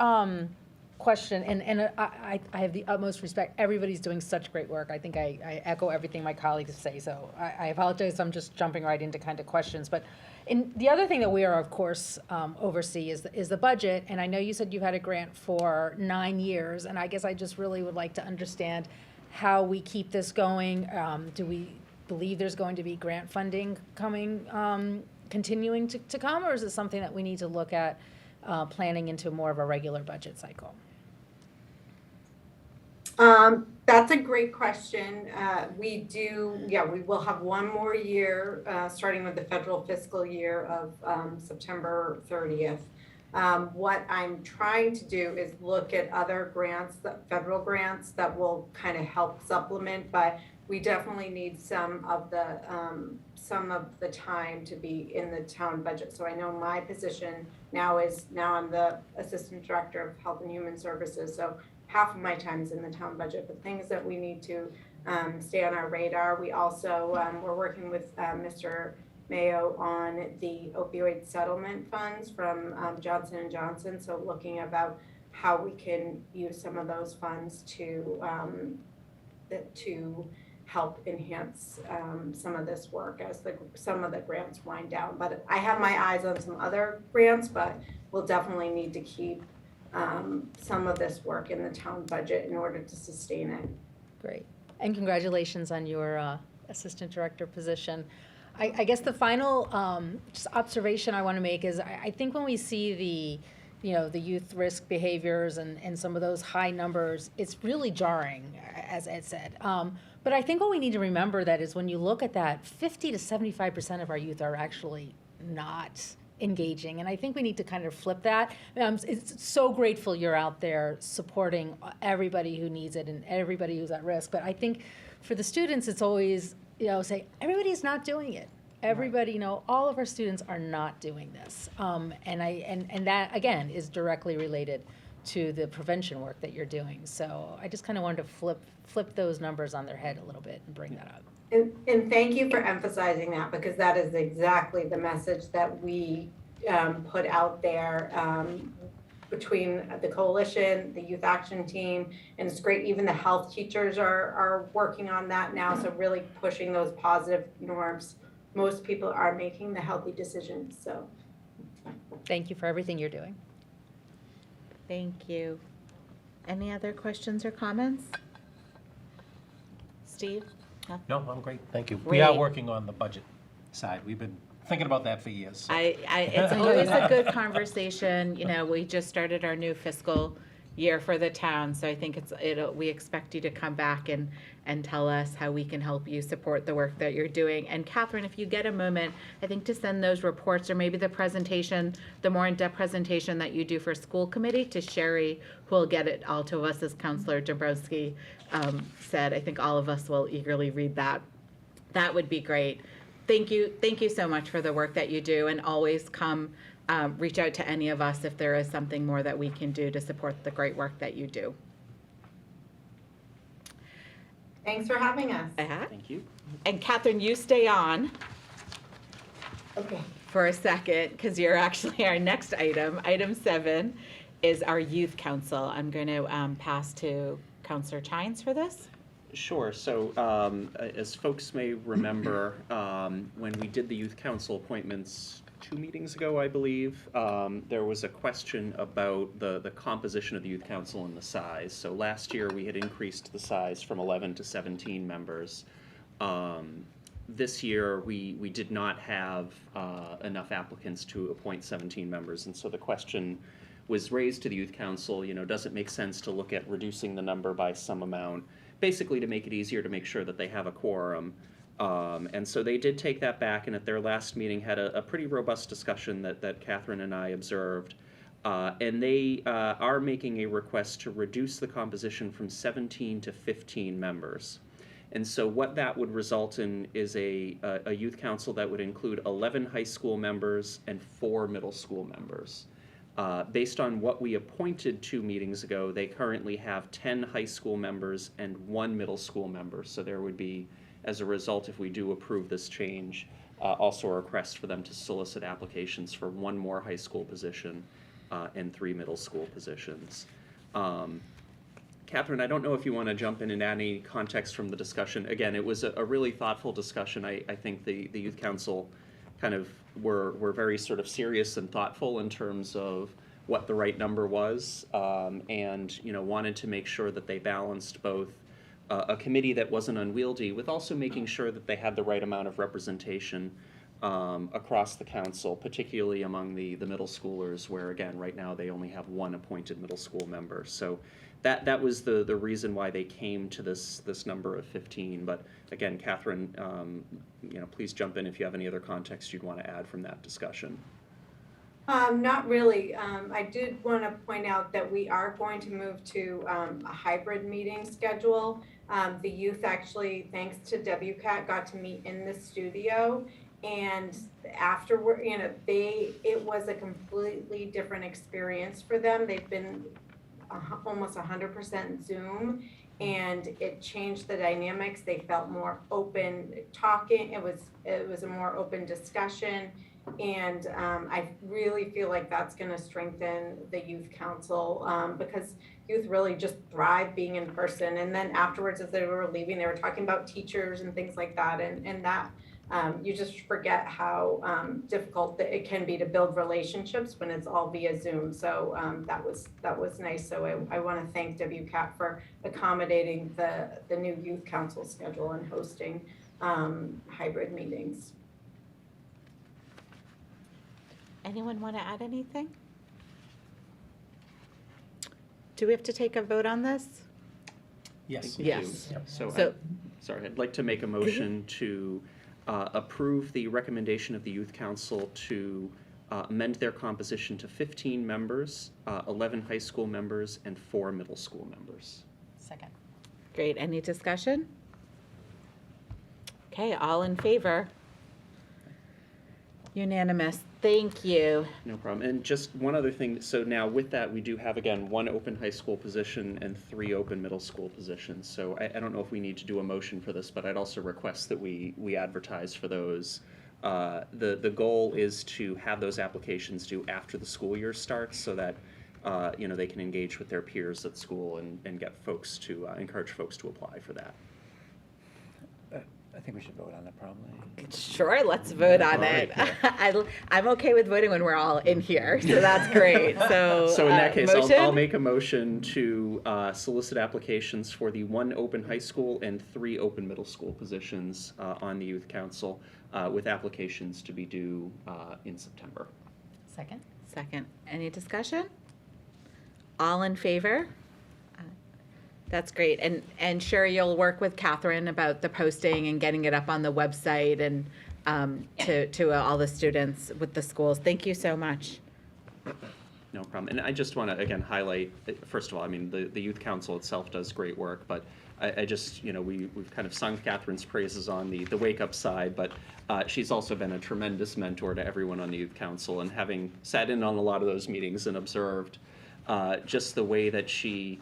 question, and I have the utmost respect, everybody's doing such great work. I think I echo everything my colleagues say, so I apologize, I'm just jumping right into kind of questions. But the other thing that we are, of course, oversee is the budget, and I know you said you've had a grant for 9 years, and I guess I just really would like to understand how we keep this going. Do we believe there's going to be grant funding coming, continuing to come, or is it something that we need to look at planning into more of a regular budget cycle? That's a great question. We will have one more year, starting with the federal fiscal year of September 30th. What I'm trying to do is look at other grants, federal grants that will kind of help supplement, but we definitely need some of the time to be in the town budget. So I know my position now I'm the Assistant Director of Health and Human Services. So half of my time is in the town budget, but things that we need to stay on our radar. We also, we're working with Mr. Mayo on the opioid settlement funds from Johnson & Johnson. So looking about how we can use some of those funds to help enhance some of this work as some of the grants wind down. But I have my eyes on some other grants, but we'll definitely need to keep some of this work in the town budget in order to sustain it. Great. And congratulations on your assistant director position. I guess the final just observation I want to make is I think when we see the youth risk behaviors and some of those high numbers, it's really jarring, as Ed said. But I think what we need to remember that is when you look at that, 50 to 75% of our youth are actually not engaging. And I think we need to kind of flip that. It's so grateful you're out there supporting everybody who needs it and everybody who's at risk. But I think for the students, it's always, say, everybody's not doing it. Everybody, all of our students are not doing this. And that, again, is directly related to the prevention work that you're doing. So I just kind of wanted to flip those numbers on their head a little bit and bring that up. And thank you for emphasizing that, because that is exactly the message that we put out there between the coalition, the youth action team, and it's great. Even the health teachers are working on that now. So really pushing those positive norms. Most people are making the healthy decisions. So Thank you for everything you're doing. Thank you. Any other questions or comments? Steve? No, I'm great, thank you. Great. We are working on the budget side. We've been thinking about that for years. So. It's always a good conversation. We just started our new fiscal year for the town, so I think we expect you to come back and tell us how we can help you support the work that you're doing. And Catherine, if you get a moment, I think to send those reports or maybe the presentation, the more in-depth presentation that you do for school committee to Sherry, who will get it all to us, as Counselor Dombrowski said. I think all of us will eagerly read that. That would be great. Thank you so much for the work that you do, and always reach out to any of us if there is something more that we can do to support the great work that you do. thanks for having us. Thank you. And Catherine, you stay on Okay. for a second, because you're actually our next item. Item 7 is our youth council. I'm going to pass to Counselor Chines for this. Sure. So as folks may remember, when we did the youth council appointments 2 meetings ago, I believe, there was a question about the composition of the youth council and the size. So last year we had increased the size from 11 to 17 members. This year we did not have enough applicants to appoint 17 members, and so the question was raised to the youth council, does it make sense to look at reducing the number by some amount, basically to make it easier to make sure that they have a quorum. And so they did take that back, and at their last meeting had a pretty robust discussion that Catherine and I observed. And they are making a request to reduce the composition from 17 to 15 members. And so what that would result in is a youth council that would include 11 high school members and 4 middle school members. Based on what we appointed 2 meetings ago, they currently have 10 high school members and 1 middle school member. So there would be, as a result, if we do approve this change, also a request for them to solicit applications for 1 more high school position and 3 middle school positions. Catherine, I don't know if you want to jump in and add any context from the discussion. Again, it was a really thoughtful discussion. I think the youth council kind of were very sort of serious and thoughtful in terms of what the right number was, and wanted to make sure that they balanced both a committee that wasn't unwieldy with also making sure that they had the right amount of representation across the council, particularly among the middle schoolers, where again right now they only have 1 appointed middle school member. So that was the reason why they came to this number of 15. But again, Catherine, please jump in if you have any other context you'd want to add from that discussion. Not really. I did want to point out that we are going to move to a hybrid meeting schedule. The youth actually, thanks to WCAT, got to meet in the studio, and afterward, it was a completely different experience for them. They've been almost 100% Zoom, and it changed the dynamics. They felt more open talking. It was a more open discussion. And I really feel like that's going to strengthen the youth council because youth really just thrive being in person. And then afterwards, as they were leaving, they were talking about teachers and things like that. And that you just forget how difficult it can be to build relationships when it's all via Zoom. So that was nice. So I want to thank WCAP for accommodating the new youth council schedule and hosting hybrid meetings. Anyone want to add anything? Do we have to take a vote on this? Yes. Yes. So, So- sorry, I'd like to make a motion to approve the recommendation of the Youth Council to amend their composition to 15 members, 11 high school members, and 4 middle school members. Second. Great. Any discussion? Okay, all in favor? Unanimous. Thank you. No problem. And just one other thing, so now with that, we do have, again, 1 open high school position and 3 open middle school positions. So I don't know if we need to do a motion for this, but I'd also request that we advertise for those. The goal is to have those applications due after the school year starts so that they can engage with their peers at school and get folks to, encourage folks to apply for that. I think we should vote on that probably. Sure, let's vote on it. I'm okay with voting when we're all in here, so that's great. So So in that case, motion? I'll make a motion to solicit applications for the 1 open high school and 3 open middle school positions on the Youth Council, with applications to be due in September. Second. Second. Any discussion? All in favor? That's great. And Sherry, you'll work with Catherine about the posting and getting it up on the website and to all the students with the schools. Thank you so much. No problem. And I just want to, again, highlight, first of all, I mean, the Youth Council itself does great work, but I just, we've kind of sung Catherine's praises on the Wake Up side, but she's also been a tremendous mentor to everyone on the Youth Council, and having sat in on a lot of those meetings and observed just the way that she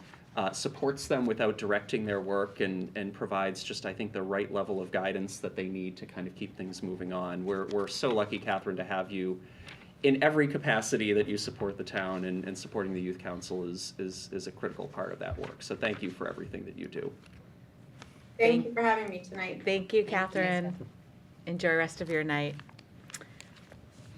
supports them without directing their work and provides just, I think, the right level of guidance that they need to kind of keep things moving on. We're so lucky, Catherine, to have you in every capacity that you support the town, and supporting the Youth Council is a critical part of that work. So thank you for everything that you do. Thank you for having me tonight. Thank you, Catherine. Enjoy the rest of your night.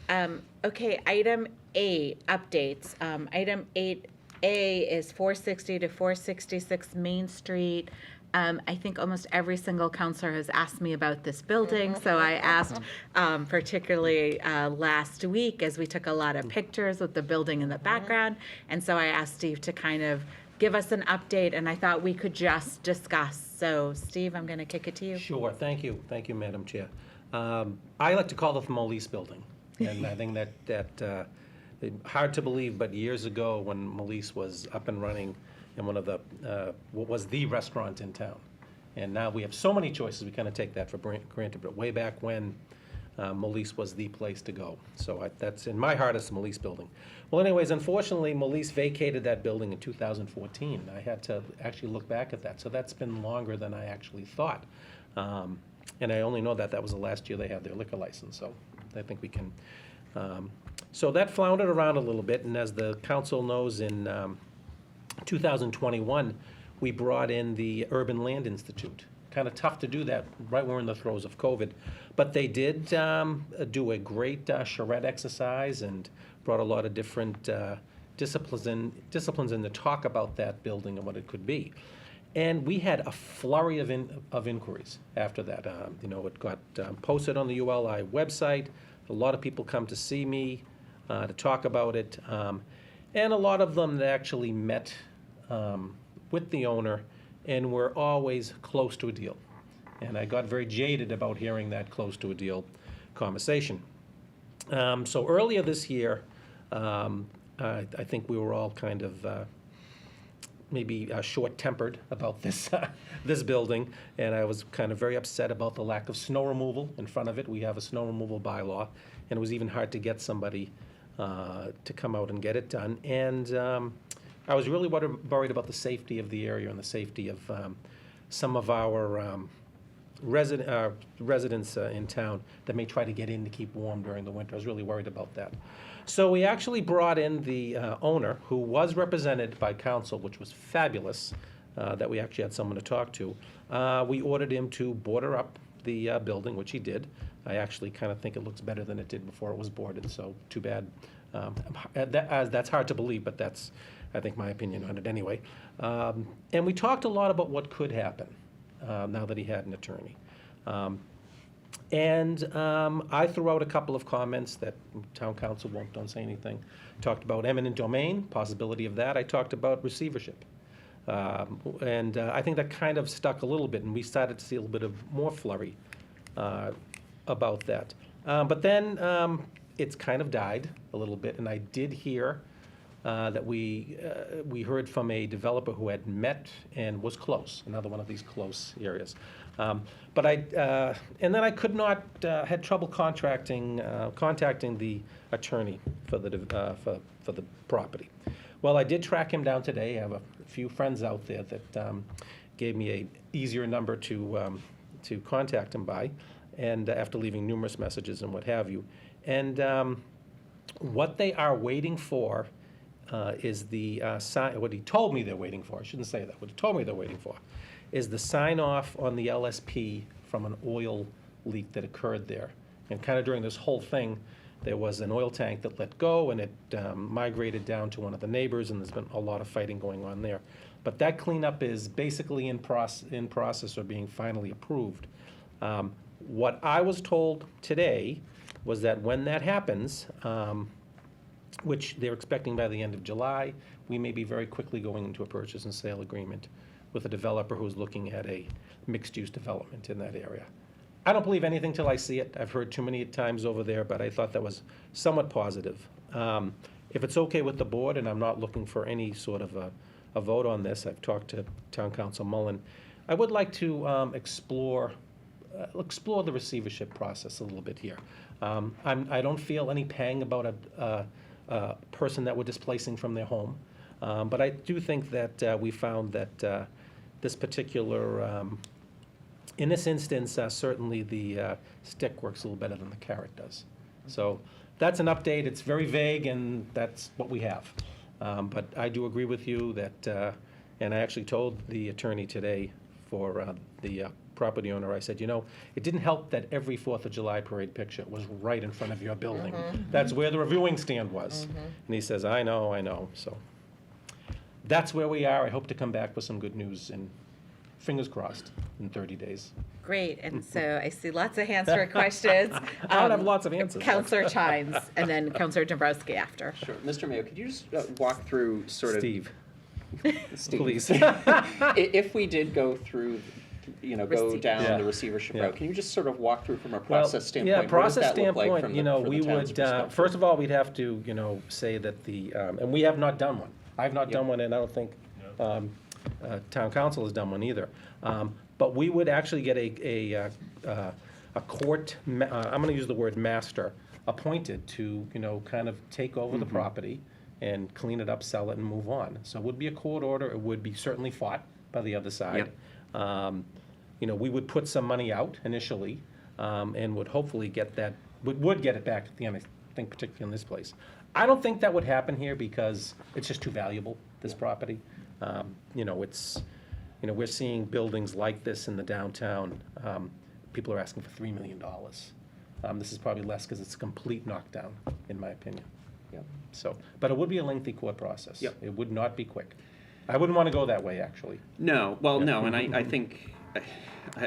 Okay, item 8, updates. Item 8A is 460 to 466 Main Street. I think almost every single counselor has asked me about this building, so I asked particularly last week as we took a lot of pictures with the building in the background, and so I asked Steve to kind of give us an update, and I thought we could just discuss. So Steve, I'm going to kick it to you. Sure, thank you, Madam Chair. I like to call it the Molise Building, and I think that hard to believe, but years ago when Molise was up and running in one of the, what was the restaurant in town. And now we have so many choices, we kind of take that for granted, but way back when, Molise was the place to go. So that's, in my heart, it's the Molise Building. Well, anyways, unfortunately, Molise vacated that building in 2014. I had to actually look back at that, so that's been longer than I actually thought. And I only know that that was the last year they had their liquor license, so I think we can. So that floundered around a little bit, and as the council knows, in 2021, we brought in the Urban Land Institute. Kind of tough to do that right when we're in the throes of COVID. But they did do a great charrette exercise and brought a lot of different disciplines in to talk about that building and what it could be. And we had a flurry of inquiries after that. It got posted on the ULI website. A lot of people come to see me to talk about it. And a lot of them that actually met with the owner and were always close to a deal. And I got very jaded about hearing that close to a deal conversation. So earlier this year, I think we were all kind of maybe short-tempered about this this building, and I was kind of very upset about the lack of snow removal in front of it. We have a snow removal bylaw, and it was even hard to get somebody to come out and get it done. And I was really worried about the safety of the area and the safety of some of our residents in town that may try to get in to keep warm during the winter. I was really worried about that. So we actually brought in the owner, who was represented by council, which was fabulous, that we actually had someone to talk to. We ordered him to border up the building, which he did. I actually kind of think it looks better than it did before it was boarded, so too bad. That's hard to believe, but that's, I think, my opinion on it anyway. And we talked a lot about what could happen now that he had an attorney. I threw out a couple of comments that town council don't say anything. Talked about eminent domain, possibility of that. I talked about receivership. I think that kind of stuck a little bit, and we started to see a little bit of more flurry about that. But then it's kind of died a little bit, and I did hear that we heard from a developer who had met and was close, another one of these close areas. But and then I could not, had trouble contacting the attorney for the property. Well, I did track him down today. I have a few friends out there that gave me a easier number to contact him by, and after leaving numerous messages and what have you. And what they are waiting for is the sign. What he told me they're waiting for. I shouldn't say that. What he told me they're waiting for is the sign off on the LSP from an oil leak that occurred there. And kind of during this whole thing, there was an oil tank that let go, and it migrated down to one of the neighbors, and there's been a lot of fighting going on there. But that cleanup is basically in process or being finally approved. What I was told today was that when that happens, which they're expecting by the end of July, we may be very quickly going into a purchase and sale agreement with a developer who's looking at a mixed-use development in that area. I don't believe anything till I see it. I've heard too many times over there, but I thought that was somewhat positive. If it's okay with the board, and I'm not looking for any sort of a vote on this, I've talked to Town Council Mullen, I would like to explore the receivership process a little bit here. I don't feel any pang about a person that we're displacing from their home, but I do think that we found that this particular, in this instance, certainly the stick works a little better than the carrot does. So that's an update. It's very vague, and that's what we have. But I do agree with you that, and I actually told the attorney today for the property owner, I said, it didn't help that every 4th of July parade picture was right in front of your building. That's where the reviewing stand was. And he says, I know. So that's where we are. I hope to come back with some good news, and fingers crossed, in 30 days. Great, and so I see lots of hands for questions. I don't have lots of answers. Counselor Chines, and then Counselor Dombrowski after. Sure. Mr. Mayo, could you just walk through sort of... Steve, Please. please. If we did go through, go down Yeah. the receivership Yeah. route, can you just sort of walk through from a Well, process standpoint? Yeah, what does process that look like standpoint, from the we town's would, perspective? first of all, we'd have to, say that and we have not done one. I've not done one, and I don't think town council has done one either. But we would actually get a court, I'm gonna use the word master, appointed to, kind of take over the property and clean it up, sell it, and move on. So it would be a court order. It would be certainly fought by the other side. We would put some money out initially, and would hopefully get that, would get it back at the end, I think particularly in this place. I don't think that would happen here because it's just too valuable, this property. We're seeing buildings like this in the downtown. People are asking for $3 million. This is probably less because it's a complete knockdown, in my opinion. So, but it would be a lengthy court process. It would not be quick. I wouldn't want to go that way, actually. No, and I think,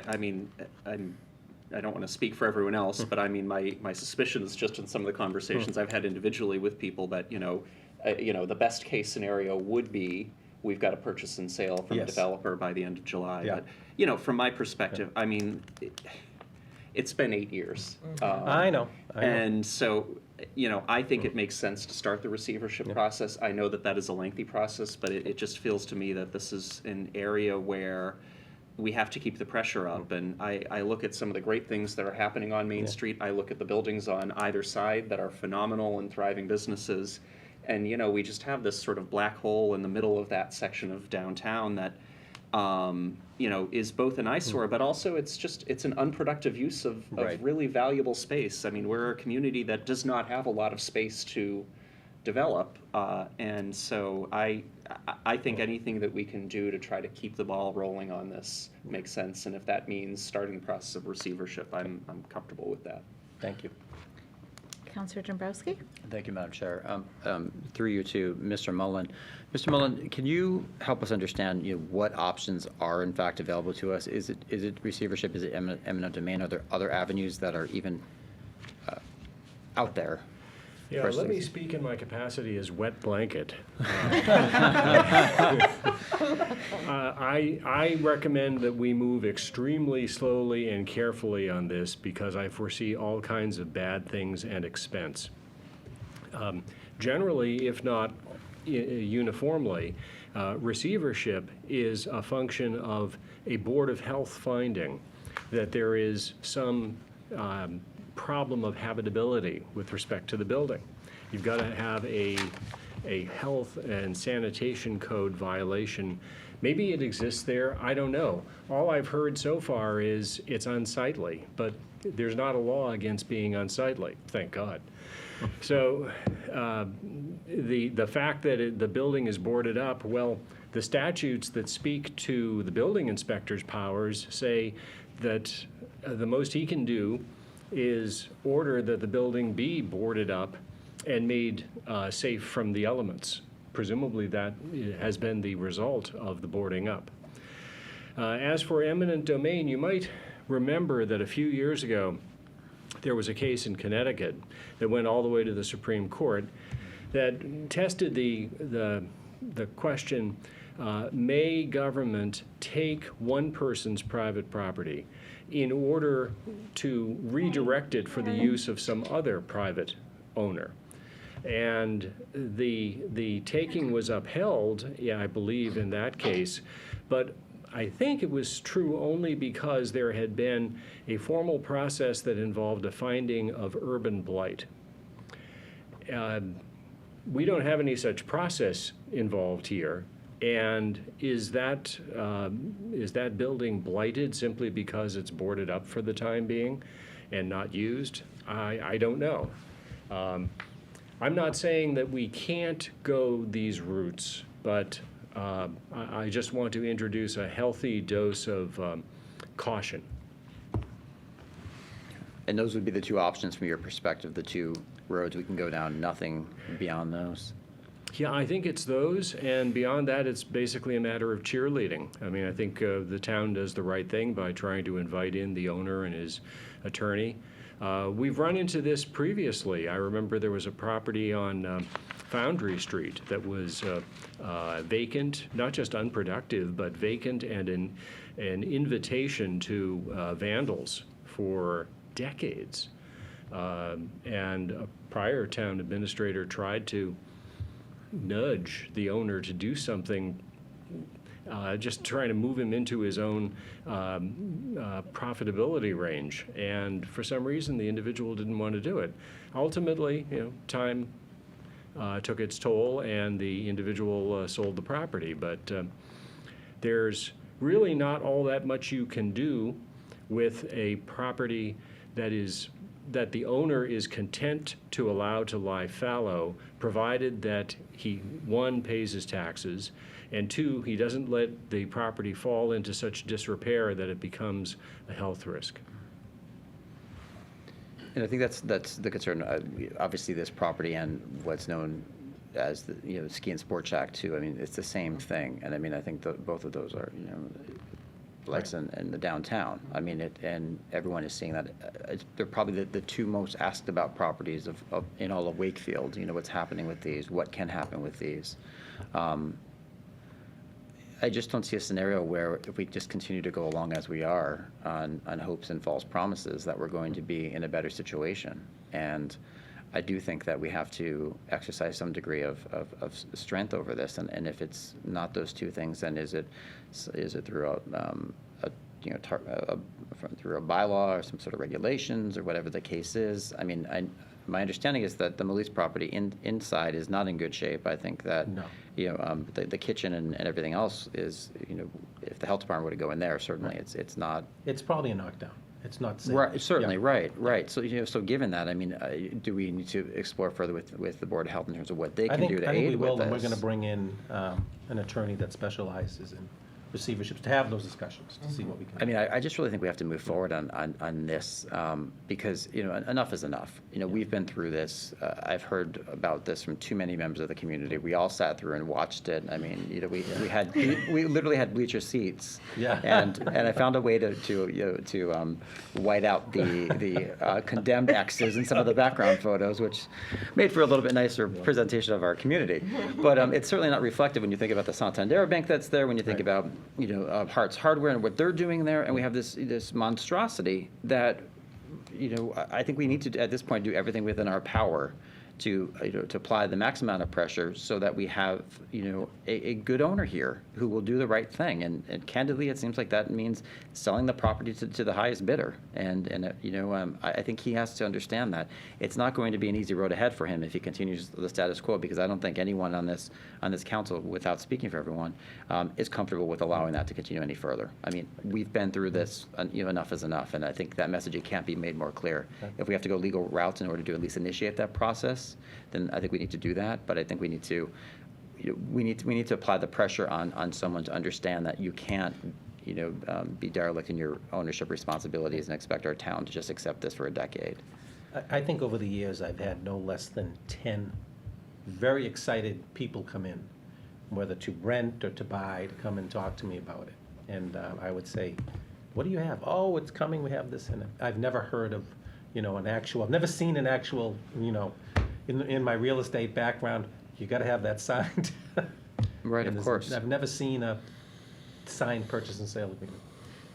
I mean, I don't want to speak for everyone else, but I mean, my suspicions just in some of the conversations I've had individually with people that, the best case scenario would be we've got a purchase and sale from a developer by the end of July. Yeah. But, from my perspective, I mean, it's been 8 years. I know. And so, I think it makes sense to start the receivership process. I know that is a lengthy process, but it just feels to me that this is an area where we have to keep the pressure up. And I look at some of the great things that are happening on Main Street. I look at the buildings on either side that are phenomenal and thriving businesses. And, you know, we just have this sort of black hole in the middle of that section of downtown that, you know, is both an eyesore, but also it's an unproductive use of Right. really valuable space. I mean, we're a community that does not have a lot of space to develop, and so I think anything that we can do to try to keep the ball rolling on this makes sense, and if that means starting the process of receivership, I'm comfortable with that. Thank you. Counselor Dombrowski? Thank you, Madam Chair. Through you to Mr. Mullen. Mr. Mullen, can you help us understand, you know, what options are in fact available to us? Is it receivership? Is it eminent domain? Are there other avenues that are even out there? Yeah, First let me things. speak in my capacity as wet blanket. I recommend that we move extremely slowly and carefully on this because I foresee all kinds of bad things and expense. Generally, if not uniformly, receivership is a function of a Board of Health finding that there is some problem of habitability with respect to the building. You've got to have a health and sanitation code violation. Maybe it exists there, I don't know. All I've heard so far is it's unsightly, but there's not a law against being unsightly, thank God. So the fact that the building is boarded up, well, the statutes that speak to the building inspector's powers say that the most he can do is order that the building be boarded up and made safe from the elements. Presumably that has been the result of the boarding up. As for eminent domain, you might remember that a few years ago there was a case in Connecticut that went all the way to the Supreme Court that tested the question, may government take one person's private property in order to redirect it for the use of some other private owner? And the taking was upheld, yeah, I believe in that case, but I think it was true only because there had been a formal process that involved a finding of urban blight. We don't have any such process involved here. And is that building blighted simply because it's boarded up for the time being and not used? I don't know. I'm not saying that we can't go these routes, but I just want to introduce a healthy dose of caution. And those would be the two options from your perspective, the two roads we can go down, nothing beyond those? Yeah, I think it's those, and beyond that, it's basically a matter of cheerleading. I mean, I think the town does the right thing by trying to invite in the owner and his attorney. We've run into this previously. I remember there was a property on Foundry Street that was vacant, not just unproductive, but vacant and an invitation to vandals for decades. And a prior town administrator tried to nudge the owner to do something, just trying to move him into his own profitability range. And for some reason, the individual didn't want to do it. Ultimately, you know, time took its toll, and the individual sold the property. But there's really not all that much you can do with a property that the owner is content to allow to lie fallow, provided that he, one, pays his taxes, and two, he doesn't let the property fall into such disrepair that it becomes a health risk. And I think that's the concern. Obviously, this property and what's known as the Ski and Sport Shack too. I mean, it's the same thing. And I mean, I think both of those are lights in the downtown. I mean, and everyone is seeing that. They're probably the two most asked about properties in all of Wakefield. What's happening with these? What can happen with these? I just don't see a scenario where if we just continue to go along as we are on hopes and false promises that we're going to be in a better situation. And I do think that we have to exercise some degree of strength over this. And if it's not those two things, then is it through through a bylaw or some sort of regulations or whatever the case is? I mean, my understanding is that the Melise property inside is not in good shape. I think that, No. the kitchen and everything else is, if the health department were to go in there, certainly it's not. It's probably a knockdown. It's not safe. Right, certainly, Yeah. right. So, so given that, I mean, do we need to explore further with the Board of Health in terms of what they I can think, do to I think we aid with will, and we're this? going to bring in an attorney that specializes in receiverships to have those discussions, to see what we can do. I mean, I just really think we have to move forward on this, because, enough is enough. We've been through this. I've heard about this from too many members of the community. We all sat through and watched it. I mean, we literally had bleacher seats. Yeah. And I found a way to white out the condemned X's in some of the background photos, which made for a little bit nicer presentation of our community. But it's certainly not reflective when you think about the Santander Bank that's there, when you think about Hart's Hardware and what they're doing there, and we have this monstrosity that, I think we need to, at this point, do everything within our power to apply the max amount of pressure so that we have, a good owner here who will do the right thing. And candidly, it seems like that means selling the property to the highest bidder. And I think he has to understand that it's not going to be an easy road ahead for him if he continues the status quo, because I don't think anyone on this council, without speaking for everyone, is comfortable with allowing that to continue any further. I mean, we've been through this, enough is enough, and I think that messaging can't be made more clear. If we have to go legal routes in order to at least initiate that process, then I think we need to do that. But I think we need to, we need to apply the pressure on someone to understand that you can't, be derelict in your ownership responsibilities and expect our town to just accept this for a decade. I think over the years, I've had no less than 10 very excited people come in, whether to rent or to buy, to come and talk to me about it. And I would say, what do you have? Oh, it's coming, we have this. And I've never heard of, I've never seen an actual, in my real estate background, you got to have that signed. Right, And of course. I've never seen a signed purchase and sale agreement.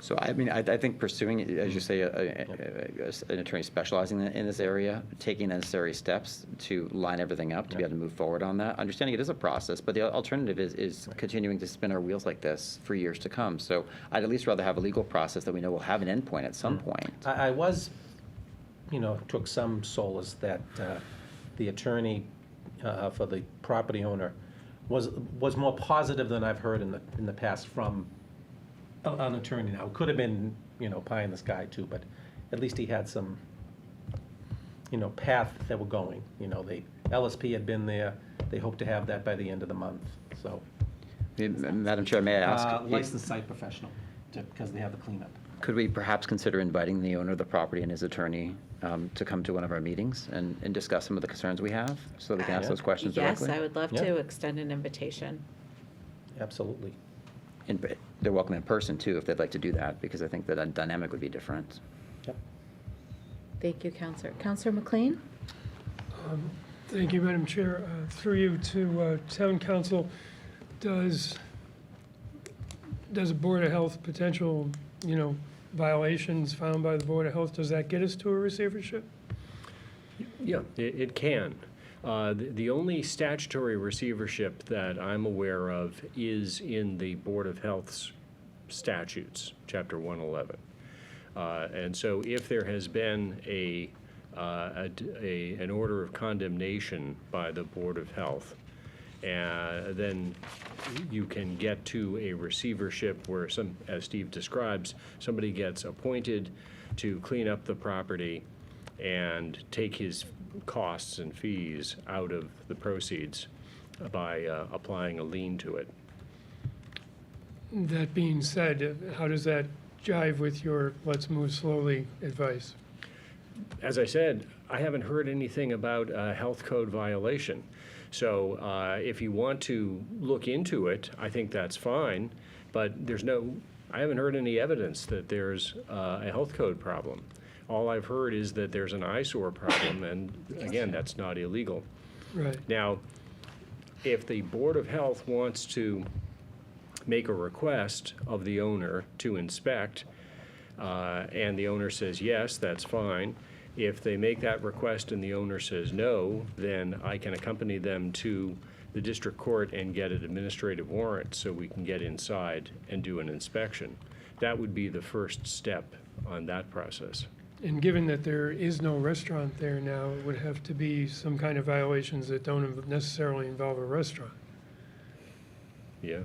So, I mean, I think pursuing, as you say, an attorney specializing in this area, taking necessary steps to line everything up, to be able to move forward on that, understanding it is a process, but the alternative is continuing to spin our wheels like this for years to come. So I'd at least rather have a legal process that we know will have an endpoint at some point. I was, took some solace that the attorney for the property owner was more positive than I've heard in the past from an attorney. Now, it could have been, pie in the sky too, but at least he had some, path that we're going. LSP had been there. They hope to have that by the end of the month, so. Madam Chair, may I ask? Licensed site professional, because they have the cleanup. Could we perhaps consider inviting the owner of the property and his attorney to come to one of our meetings and discuss some of the concerns we have, so they can ask those questions directly? Yes, I would love Yeah. to extend an invitation. Absolutely. And they're welcome in person, too, if they'd like to do that, because I think that a dynamic would be different. Yep. Thank you, Counselor. Counselor McLean? Thank you, Madam Chair. Through you to Town Council, does a Board of Health potential, violations found by the Board of Health, does that get us to a receivership? Yeah, it can. The only statutory receivership that I'm aware of is in the Board of Health's statutes, Chapter 111. And so if there has been an order of condemnation by the Board of Health, then you can get to a receivership where, as Steve describes, somebody gets appointed to clean up the property and take his costs and fees out of the proceeds by applying a lien to it. That being said, how does that jive with your let's move slowly advice? As I said, I haven't heard anything about a health code violation. So if you want to look into it, I think that's fine, but I haven't heard any evidence that there's a health code problem. All I've heard is that there's an eyesore problem, and again, that's not illegal. Right. Now, if the Board of Health wants to make a request of the owner to inspect, and the owner says yes, that's fine. If they make that request and the owner says no, then I can accompany them to the district court and get an administrative warrant so we can get inside and do an inspection. That would be the first step on that process. And given that there is no restaurant there now, it would have to be some kind of violations that don't necessarily involve a restaurant. Yeah.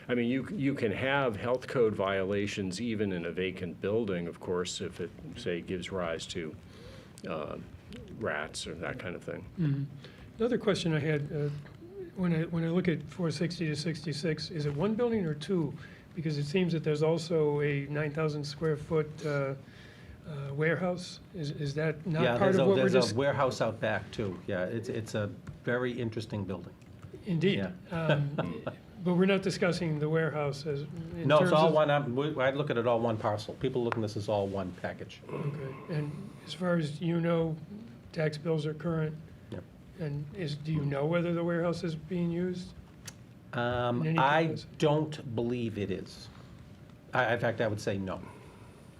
I mean, you can have health code violations even in a vacant building, of course, if it, say, gives rise to rats or that kind of thing. Mhm. Another question I had, when I look at 460 to 66, is it one building or two? Because it seems that there's also a 9,000 square foot warehouse. Is that Yeah, not part of what we're there's just? a warehouse out back too. Yeah, it's a very interesting building. Indeed. Yeah. But we're not discussing the warehouse as, in No, terms it's all of. one, I'd look at it all one parcel. People looking at this as all one package. Okay, and as far as you know, tax bills are current? Yep. And do you know whether the warehouse is being used? In any I capacity? don't believe it is. In fact, I would say no.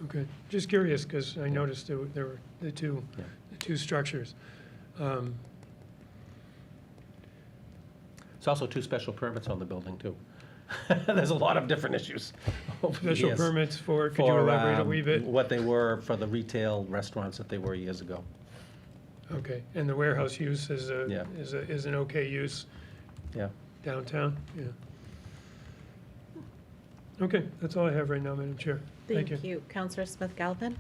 Okay, just curious, because I noticed there were the two structures. It's also 2 special permits on the building too. There's a lot of different issues over the Special years. permits could you elaborate a wee bit? What they were for the retail restaurants that they were years ago. Okay, and the warehouse use is Yeah. is an okay use Yeah. downtown? Yeah. Okay, that's all I have right now, Madam Chair. Thank you. Thank you. Counselor Smith Galvin?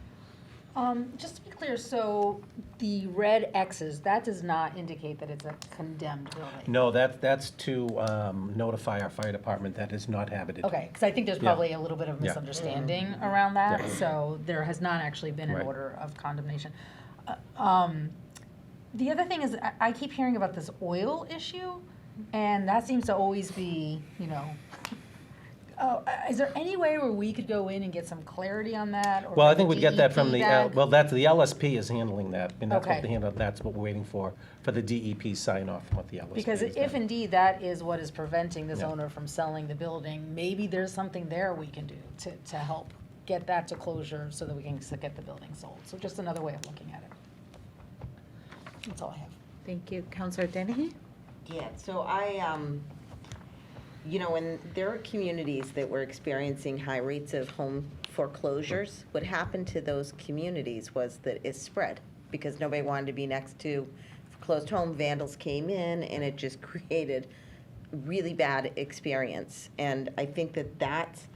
Just to be clear, so the red X's, that does not indicate that it's a condemned building? No, that's to notify our fire department that is not habited. Okay, because I think there's Yeah. probably a little bit of Yeah. misunderstanding around that, Yeah. so there has not actually been an Right. order of condemnation. The other thing is, I keep hearing about this oil issue, and that seems to always be, is there any way where we could go in and get some clarity on that? Or Well, I get think we'd get that from DEP the, back? well, that's, the LSP is handling that. And that's what Okay. that's what we're waiting for the DEP sign off on what the LSP is. Because if done. indeed that is what is preventing this Yeah. owner from selling the building, maybe there's something there we can do to help get that to closure so that we can get the building sold. So just another way of looking at it. That's all I have. Thank you. Counselor Dennehy? Yeah, so when there are communities that were experiencing high rates of home foreclosures, what happened to those communities was that it spread because nobody wanted to be next to foreclosed home. Vandals came in and it just created really bad experience. And I think that that's,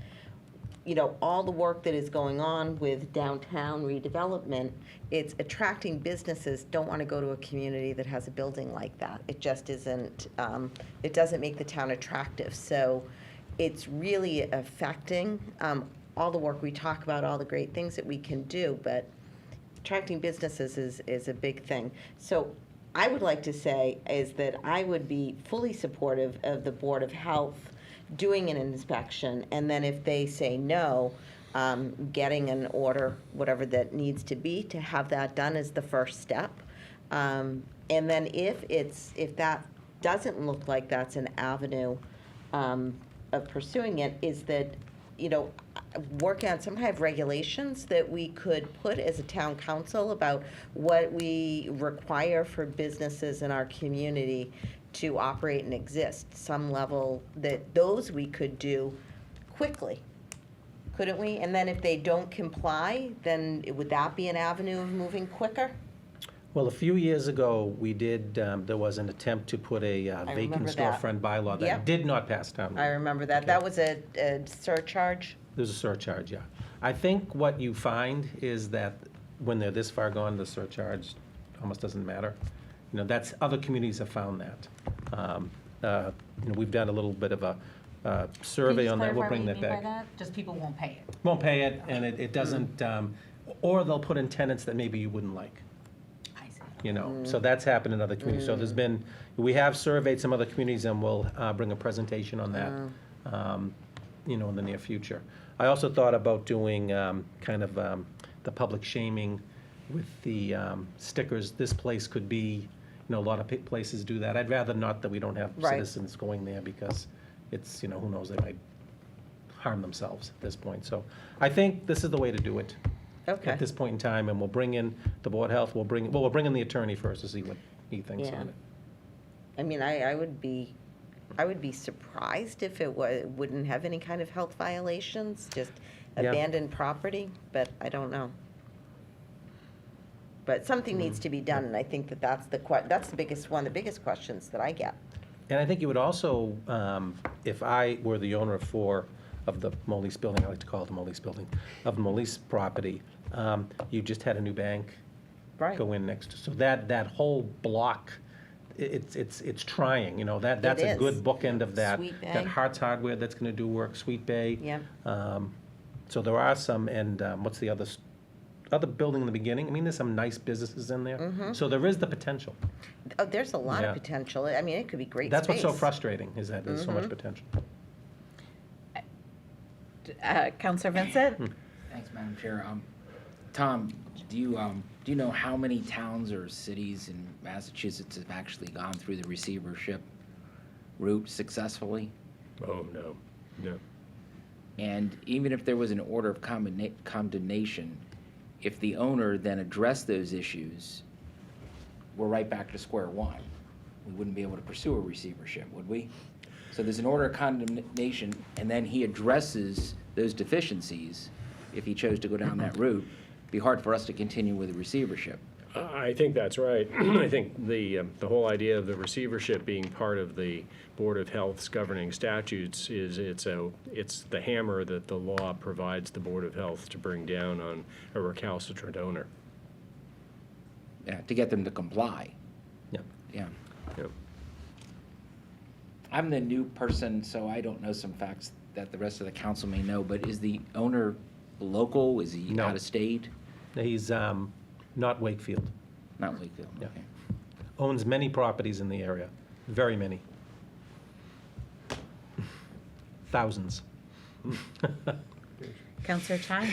all the work that is going on with downtown redevelopment, it's attracting businesses don't want to go to a community that has a building like that. It just isn't, it doesn't make the town attractive. So it's really affecting all the work we talk about, all the great things that we can do, but attracting businesses is a big thing. So I would like to say is that I would be fully supportive of the Board of Health doing an inspection, and then if they say no, getting an order, whatever that needs to be, to have that done is the first step. And then if that doesn't look like that's an avenue of pursuing it, is that, work on some kind of regulations that we could put as a town council about what we require for businesses in our community to operate and exist, some level that those we could do quickly, couldn't we? And then if they don't comply, then would that be an avenue of moving quicker? Well, a few years ago, we did, there was an attempt to put a vacant remember that. storefront bylaw that Yep. did not pass town. I remember that. That was a surcharge. There's a surcharge, yeah. I think what you find is that when they're this far gone, the surcharge almost doesn't matter. That's, other communities have found that. We've done a little bit of a survey on that. We'll bring that back. Just people won't pay it. Won't pay it, and it doesn't, or they'll put in tenants that maybe you wouldn't like. I see. So that's happened in other communities. So we have surveyed some other communities, and we'll bring a presentation on that, in the near future. I also thought about doing the public shaming with the stickers. This place could be, a lot of places do that. I'd rather not that we don't have Right. citizens going there because it's, who knows, they might harm themselves at this point. So I think this is the way to do it. Okay. At this point in time, and we'll bring in the Board of Health, we'll bring in the attorney first to see what he thinks Yeah. on it. I mean, I would be surprised if it wouldn't have any kind of health violations, just Yeah. abandoned property, but I don't know. But something needs to be done, and I think that that's the biggest, one of the biggest questions that I get. And I think you would also, if I were the owner of 4 of the Molise building, I like to call it the Molise building, of Molise property, you just had a new bank Right. go in next to, so that whole block, it's trying, you know, that's a is. good bookend of that. Sweet Bay. Got Hart's Hardware that's gonna do work, Sweet Bay. Yeah. So there are some, and what's the other building in the beginning? I mean, there's some nice businesses in there. So there is the potential. Oh, there's a lot Yeah. of potential. I mean, it could be great That's what's so space. frustrating, is that there's so much potential. Counselor Vincent? Thanks, Madam Chair. Tom, do you know how many towns or cities in Massachusetts have actually gone through the receivership route successfully? Oh, no, no. And even if there was an order of condemnation, if the owner then addressed those issues, we're right back to square one. We wouldn't be able to pursue a receivership, would we? So there's an order of condemnation, and then he addresses those deficiencies. If he chose to go down that route, it'd be hard for us to continue with a receivership. I think that's right. I think the whole idea of the receivership being part of the Board of Health's governing statutes is it's the hammer that the law provides the Board of Health to bring down on a recalcitrant owner. Yeah, to get them to comply. Yeah. Yeah. Yeah. I'm the new person, so I don't know some facts that the rest of the council may know, but is the owner local? Is he No. out of state? He's not Wakefield. Not Wakefield, Yeah. okay. Owns many properties in the area, very many. Thousands. Counselor Chimes?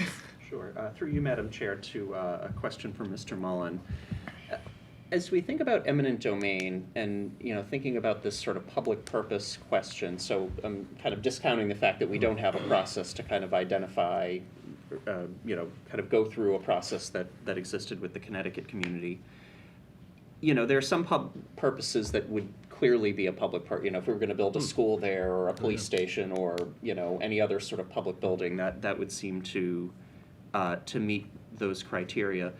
Sure. Through you, Madam Chair, to a question from Mr. Mullen. As we think about eminent domain and, you know, thinking about this sort of public purpose question, so I'm kind of discounting the fact that we don't have a process to kind of identify, you know, kind of go through a process that existed with the Connecticut community. You know, there are some purposes that would clearly be a public part, you know, if we were gonna build a school there or a police station or, you know, any other sort of public building, that would seem to meet those criteria.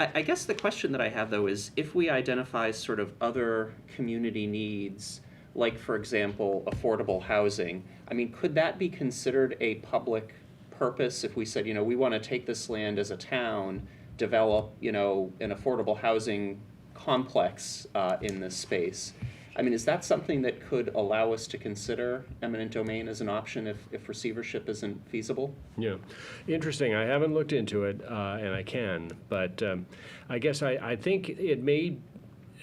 I guess the question that I have, though, is if we identify sort of other community needs, like, for example, affordable housing, I mean, could that be considered a public purpose if we said, you know, we want to take this land as a town, develop, you know, an affordable housing complex in this space? I mean, is that something that could allow us to consider eminent domain as an option if receivership isn't feasible? Yeah, interesting. I haven't looked into it, and I can, but I guess I think it may,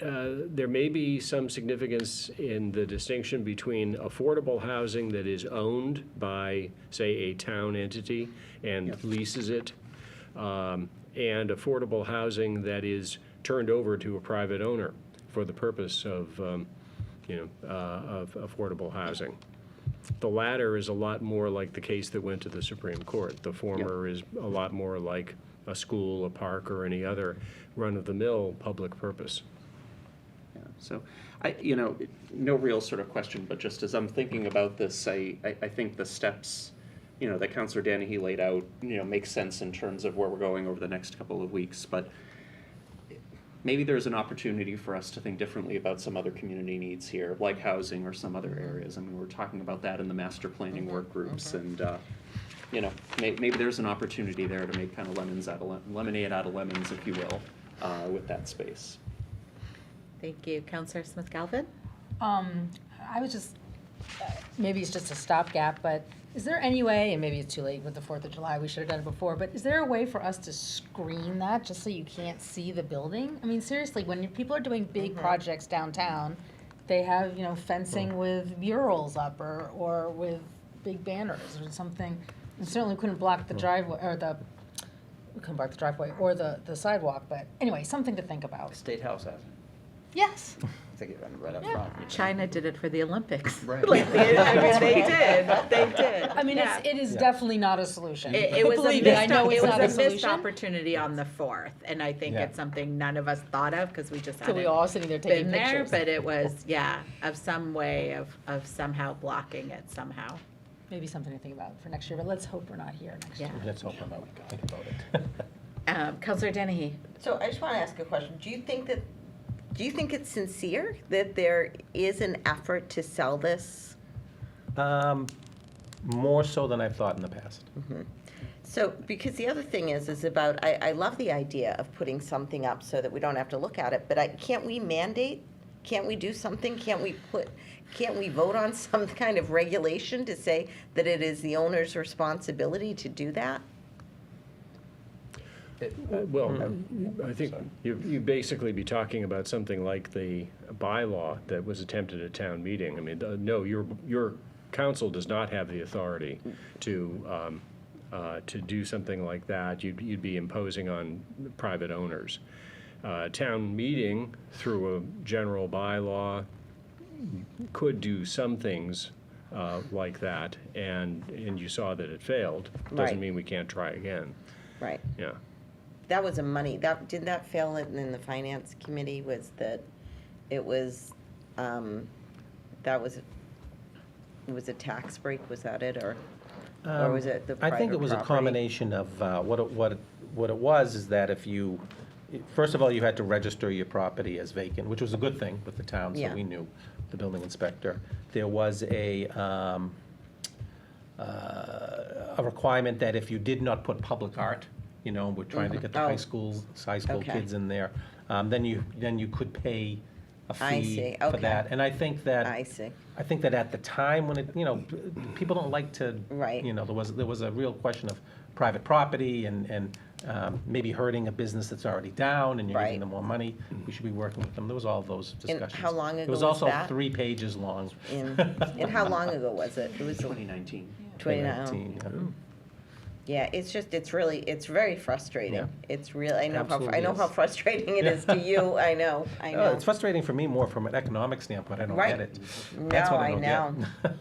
there may be some significance in the distinction between affordable housing that is owned by, say, a town entity and leases it, and affordable housing that is turned over to a private owner for the purpose of of affordable housing. The latter is a lot more like the case that went to the Supreme Court. The former is a lot more like a school, a park, or any other run-of-the-mill public purpose. Yeah, so you know, no real sort of question, but just as I'm thinking about this, I think the steps, you know, that Councilor Danahy laid out, you know, make sense in terms of where we're going over the next couple of weeks, but maybe there's an opportunity for us to think differently about some other community needs here, like housing or some other areas. I mean, we're talking about that in the master planning work groups, and you know, maybe there's an opportunity there to make kind of lemonade out of lemons, if you will, with that space. Thank you. Counselor Smith-Galvin? I was just, maybe it's just a stopgap, but is there any way, and maybe it's too late with the 4th of July, we should have done it before, but is there a way for us to screen that just so you can't see the building? I mean, seriously, when people are doing big projects downtown, they have, you know, fencing with murals up or with big banners or something. And certainly couldn't block the driveway, or we couldn't block the driveway or the sidewalk, but anyway, something to think about. State House has it. Yes. I think it right up front. China did it for the Olympics. Right. Like, I mean, they did. They did. I mean, Yeah. it is definitely not a solution. It was Believe me, I know it's not a a missed solution. opportunity on the 4th, and I think Yeah. it's something none of us thought of because we just So we hadn't all sitting there taking been there. pictures. But it was, of some way of somehow blocking it somehow. Maybe something to think about for next year, but let's hope we're not here next year. Yeah. Let's hope about it. Think about it. Counselor Dennehy? So I just want to ask a question. Do you think it's sincere that there is an effort to sell this? More so than I've thought in the past. So, because the other thing is about, I love the idea of putting something up so that we don't have to look at it, but can't we mandate? Can't we do something? Can't we vote on some kind of regulation to say that it is the owner's responsibility to do that? Well, I think you basically be talking about something like the bylaw that was attempted at town meeting. I mean, no, your council does not have the authority to do something like that. You'd be imposing on private owners. Town meeting, through a general bylaw, could do some things like that, and you saw that it failed. Right. Doesn't mean we can't try again. Right. Yeah. That was did that fail in the finance committee, was that it was, it was a tax break, was that it, or was it the private I think it was a property? combination of, what it was is that if you, first of all, you had to register your property as vacant, which was a good thing with the town, so Yeah. we knew, the building inspector. There was a requirement that if you did not put public art, we're trying to get the high school Okay. kids in there, then you could pay a I fee see, for okay. that. And I think that I see. I think that at the time when it, people don't like to, Right. there was a real question of private property and maybe hurting a business that's already down and you're Right. giving them more money. We should be working with them. There was all those discussions. how long It ago was was also that? 3 pages long. And how long ago was it? It was 2019. 29. 2019, Yeah, it's very frustrating. Yeah. It's really, I know Absolutely how is. frustrating it is to you. I know. It's frustrating for me more from an economic standpoint. I don't Right. get it. That's No, what I I don't know. get.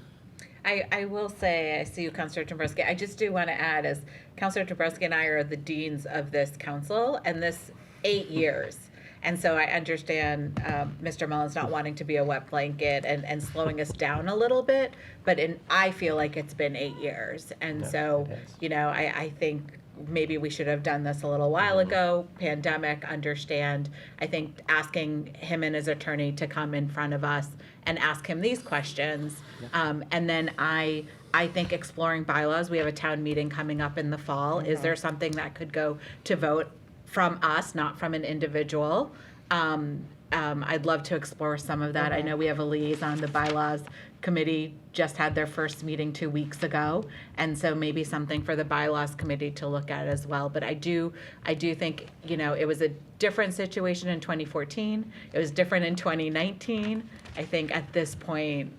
I will say, I see you, Counselor Dombrowski. I just do want to add, as Counselor Dombrowski and I are the deans of this council, and this 8 years. And so I understand Mr. Mullins not wanting to be a wet blanket and slowing us down a little bit, but I feel like it's been 8 years. And Yeah, so, it has. I think maybe we should have done this a little while ago, pandemic, understand. I think asking him and his attorney to come in front of us and ask him these questions. And then I think exploring bylaws, we have a town meeting coming up in the fall. Is there something that could go to vote from us, not from an individual? I'd love to explore some of that. I know we have a liaison, the bylaws committee just had their first meeting 2 weeks ago, and so maybe something for the bylaws committee to look at as well. But I do think, it was a different situation in 2014. It was different in 2019. I think at this point,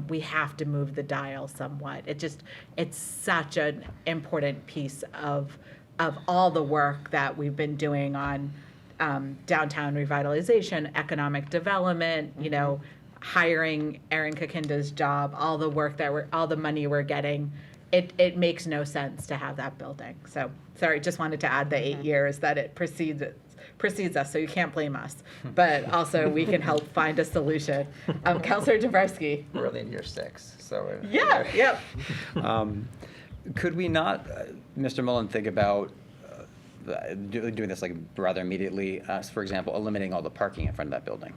we have to move the dial somewhat. It's such an important piece of all the work that we've been doing on downtown revitalization, economic development, hiring Erin Kakinda's job, all the work all the money we're getting. It makes no sense to have that building. So, sorry, just wanted to add the 8 years that it precedes us, so you can't blame us. But also, we can help find a solution. Counselor Dombrowski. We're only in year 6, so. Yeah, yep. Could we not, Mr. Mullen, think about doing this like rather immediately? For example, eliminating all the parking in front of that building.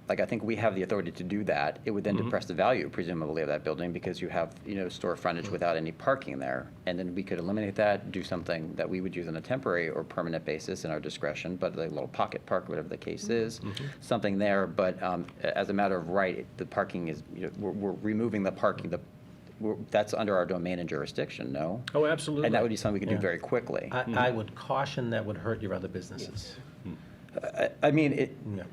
Like, I think we have the authority to do that. It would then depress the value, presumably, of that building because you have, store frontage without any parking there. And then we could eliminate that, do something that we would use on a temporary or permanent basis in our discretion, but like a little pocket park, whatever the case is, something there. But as a matter of right, the parking is, we're removing the parking, that's under our domain and jurisdiction, no? Oh, absolutely. And that would be something we could do Yeah. very quickly. I would caution that would hurt your other businesses. I mean, Yeah.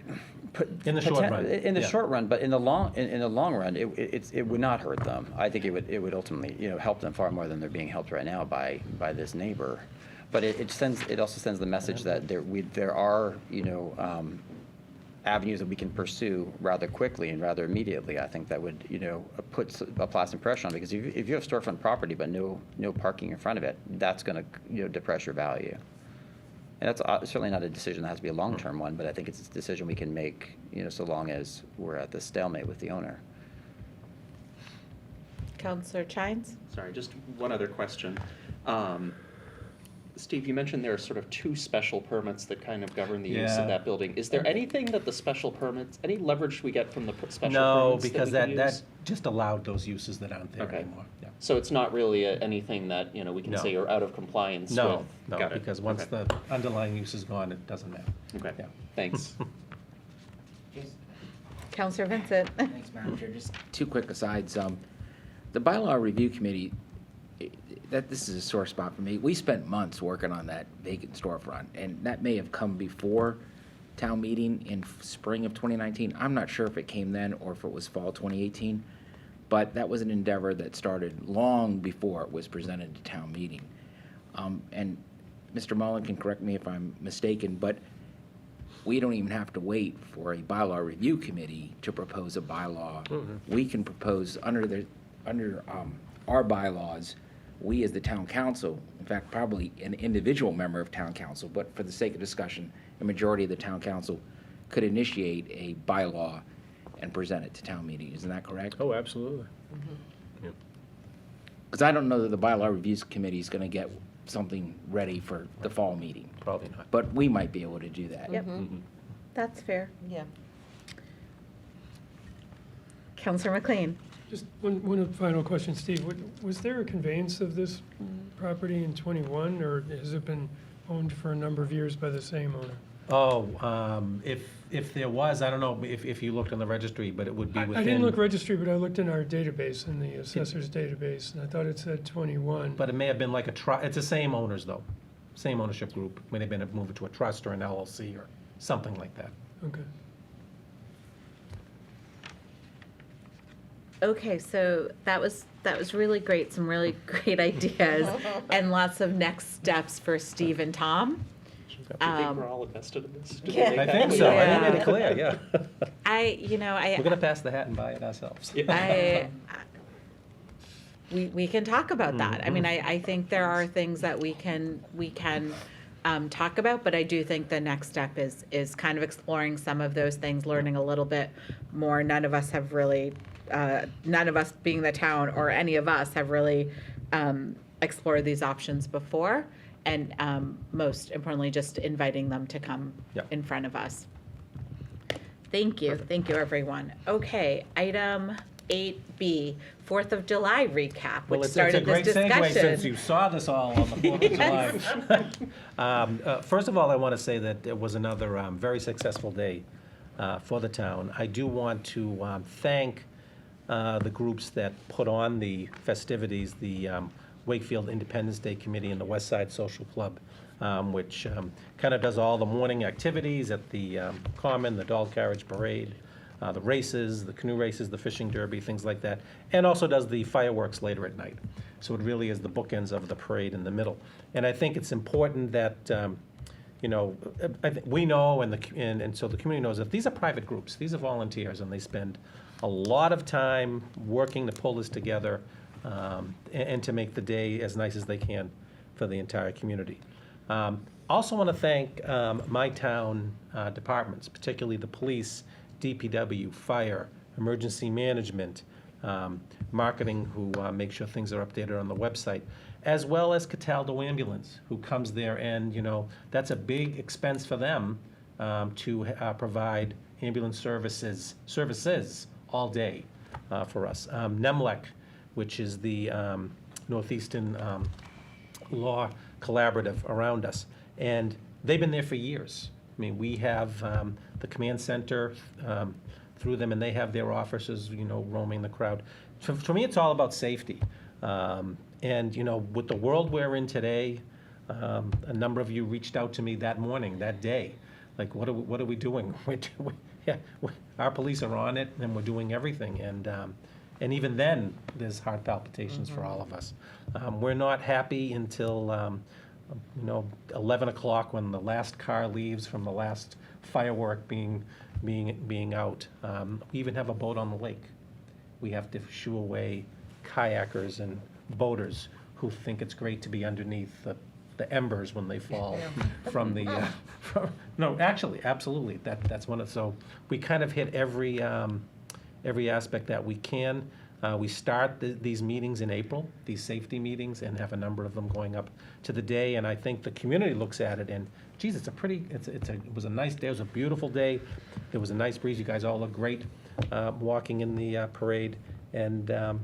In the short run. In the Yeah. short run, but in the long run, it would not hurt them. I think it would ultimately, help them far more than they're being helped right now by this neighbor. But it also sends the message that there are, avenues that we can pursue rather quickly and rather immediately. I think that would, put a plastic pressure on, because if you have storefront property but no parking in front of it, that's going to, depress your value. And that's certainly not a decision that has to be a long-term one, but I think it's a decision we can make, so long as we're at the stalemate with the owner. Counselor Chines? Sorry, just one other question. Steve, you mentioned there are sort of two special permits that kind of govern the use Yeah. of that building. Is there anything that the special permits, any leverage we get from the special No, permits because that we can that use? just allowed those uses that aren't there Okay. anymore. Yeah. So it's not really anything that, we can No. say are out of compliance with? No, no, Got it. because once Okay. the underlying use is gone, it doesn't matter. Okay, Yeah. thanks. Counselor Vincent. Thanks, Madam Chair. Just two quick asides. The bylaw review committee, this is a sore spot for me. We spent months working on that vacant storefront, and that may have come before town meeting in spring of 2019. I'm not sure if it came then or if it was fall 2018, but that was an endeavor that started long before it was presented to town meeting. And Mr. Mullen can correct me if I'm mistaken, but we don't even have to wait for a bylaw review committee to propose a bylaw. We can propose under our bylaws, we as the town council, in fact, probably an individual member of town council, but for the sake of discussion, a majority of the town council could initiate a bylaw and present it to town meeting. Isn't that correct? Oh, absolutely. Because I don't know that the bylaw reviews committee is going to get something ready for the fall meeting, Probably not. but we might be able to do that. Yep, that's fair. Yeah. Counselor McLean. Just one final question, Steve. Was there a conveyance of this property in '21, or has it been owned for a number of years by the same owner? Oh, if there was, I don't know if you looked in the registry, but it would be within. I didn't look registry, but I looked in our database, in the assessor's database, and I thought it said 21. But it may have been like it's the same owners though, same ownership group. May have been moved to a trust or an LLC or something like that. Okay. Okay, so that was really great, some really great ideas, and lots of next steps for Steve and Tom. Do you think we're all invested in this? Do we Yeah. make I that think clear? so. I Yeah. made it clear, yeah. We're gonna pass the hat and buy it ourselves. We can talk about that. I mean, I think there are things that we can talk about, but I do think the next step is kind of exploring some of those things, learning a little bit more. None of us have really, none of us being the town or any of us have really explored these options before. And most importantly, just inviting them to come Yep. in front of us. Thank you. Thank you, everyone. Okay, item 8B, 4th of July recap, Well, which it's a started great this segue since discussion. you saw this all on the 4th of Yes. July. First of all, I want to say that it was another very successful day for the town. I do want to thank the groups that put on the festivities, the Wakefield Independence Day Committee and the West Side Social Club, which kind of does all the morning activities at the Common, the Doll Carriage Parade, the races, the canoe races, the fishing derby, things like that, and also does the fireworks later at night. So it really is the bookends of the parade in the middle. And I think it's important that, we know and so the community knows that these are private groups, these are volunteers, and they spend a lot of time working to pull this together and to make the day as nice as they can for the entire community. Also want to thank my town departments, particularly the police, DPW, fire, emergency management, marketing, who make sure things are updated on the website, as well as Cataldo Ambulance, who comes there and, that's a big expense for them to provide ambulance services all day for us. NEMLEC, which is the Northeastern Law Collaborative around us. And they've been there for years. I mean, we have the command center through them, and they have their officers, roaming the crowd. For me, it's all about safety. And, with the world we're in today, a number of you reached out to me that morning, that day. Like, what are we doing? Our police are on it, and we're doing everything. And even then, there's heart palpitations for all of us. We're not happy until, 11 o'clock when the last car leaves from the last firework being out. We even have a boat on the lake. We have to shoo away kayakers and boaters who think it's great to be underneath the embers when they fall from the, no, actually, absolutely. So we kind of hit every aspect that we can. We start these meetings in April, these safety meetings, and have a number of them going up to the day. And I think the community looks at it and, geez, it was a nice day. It was a beautiful day. There was a nice breeze. You guys all look great walking in the parade. And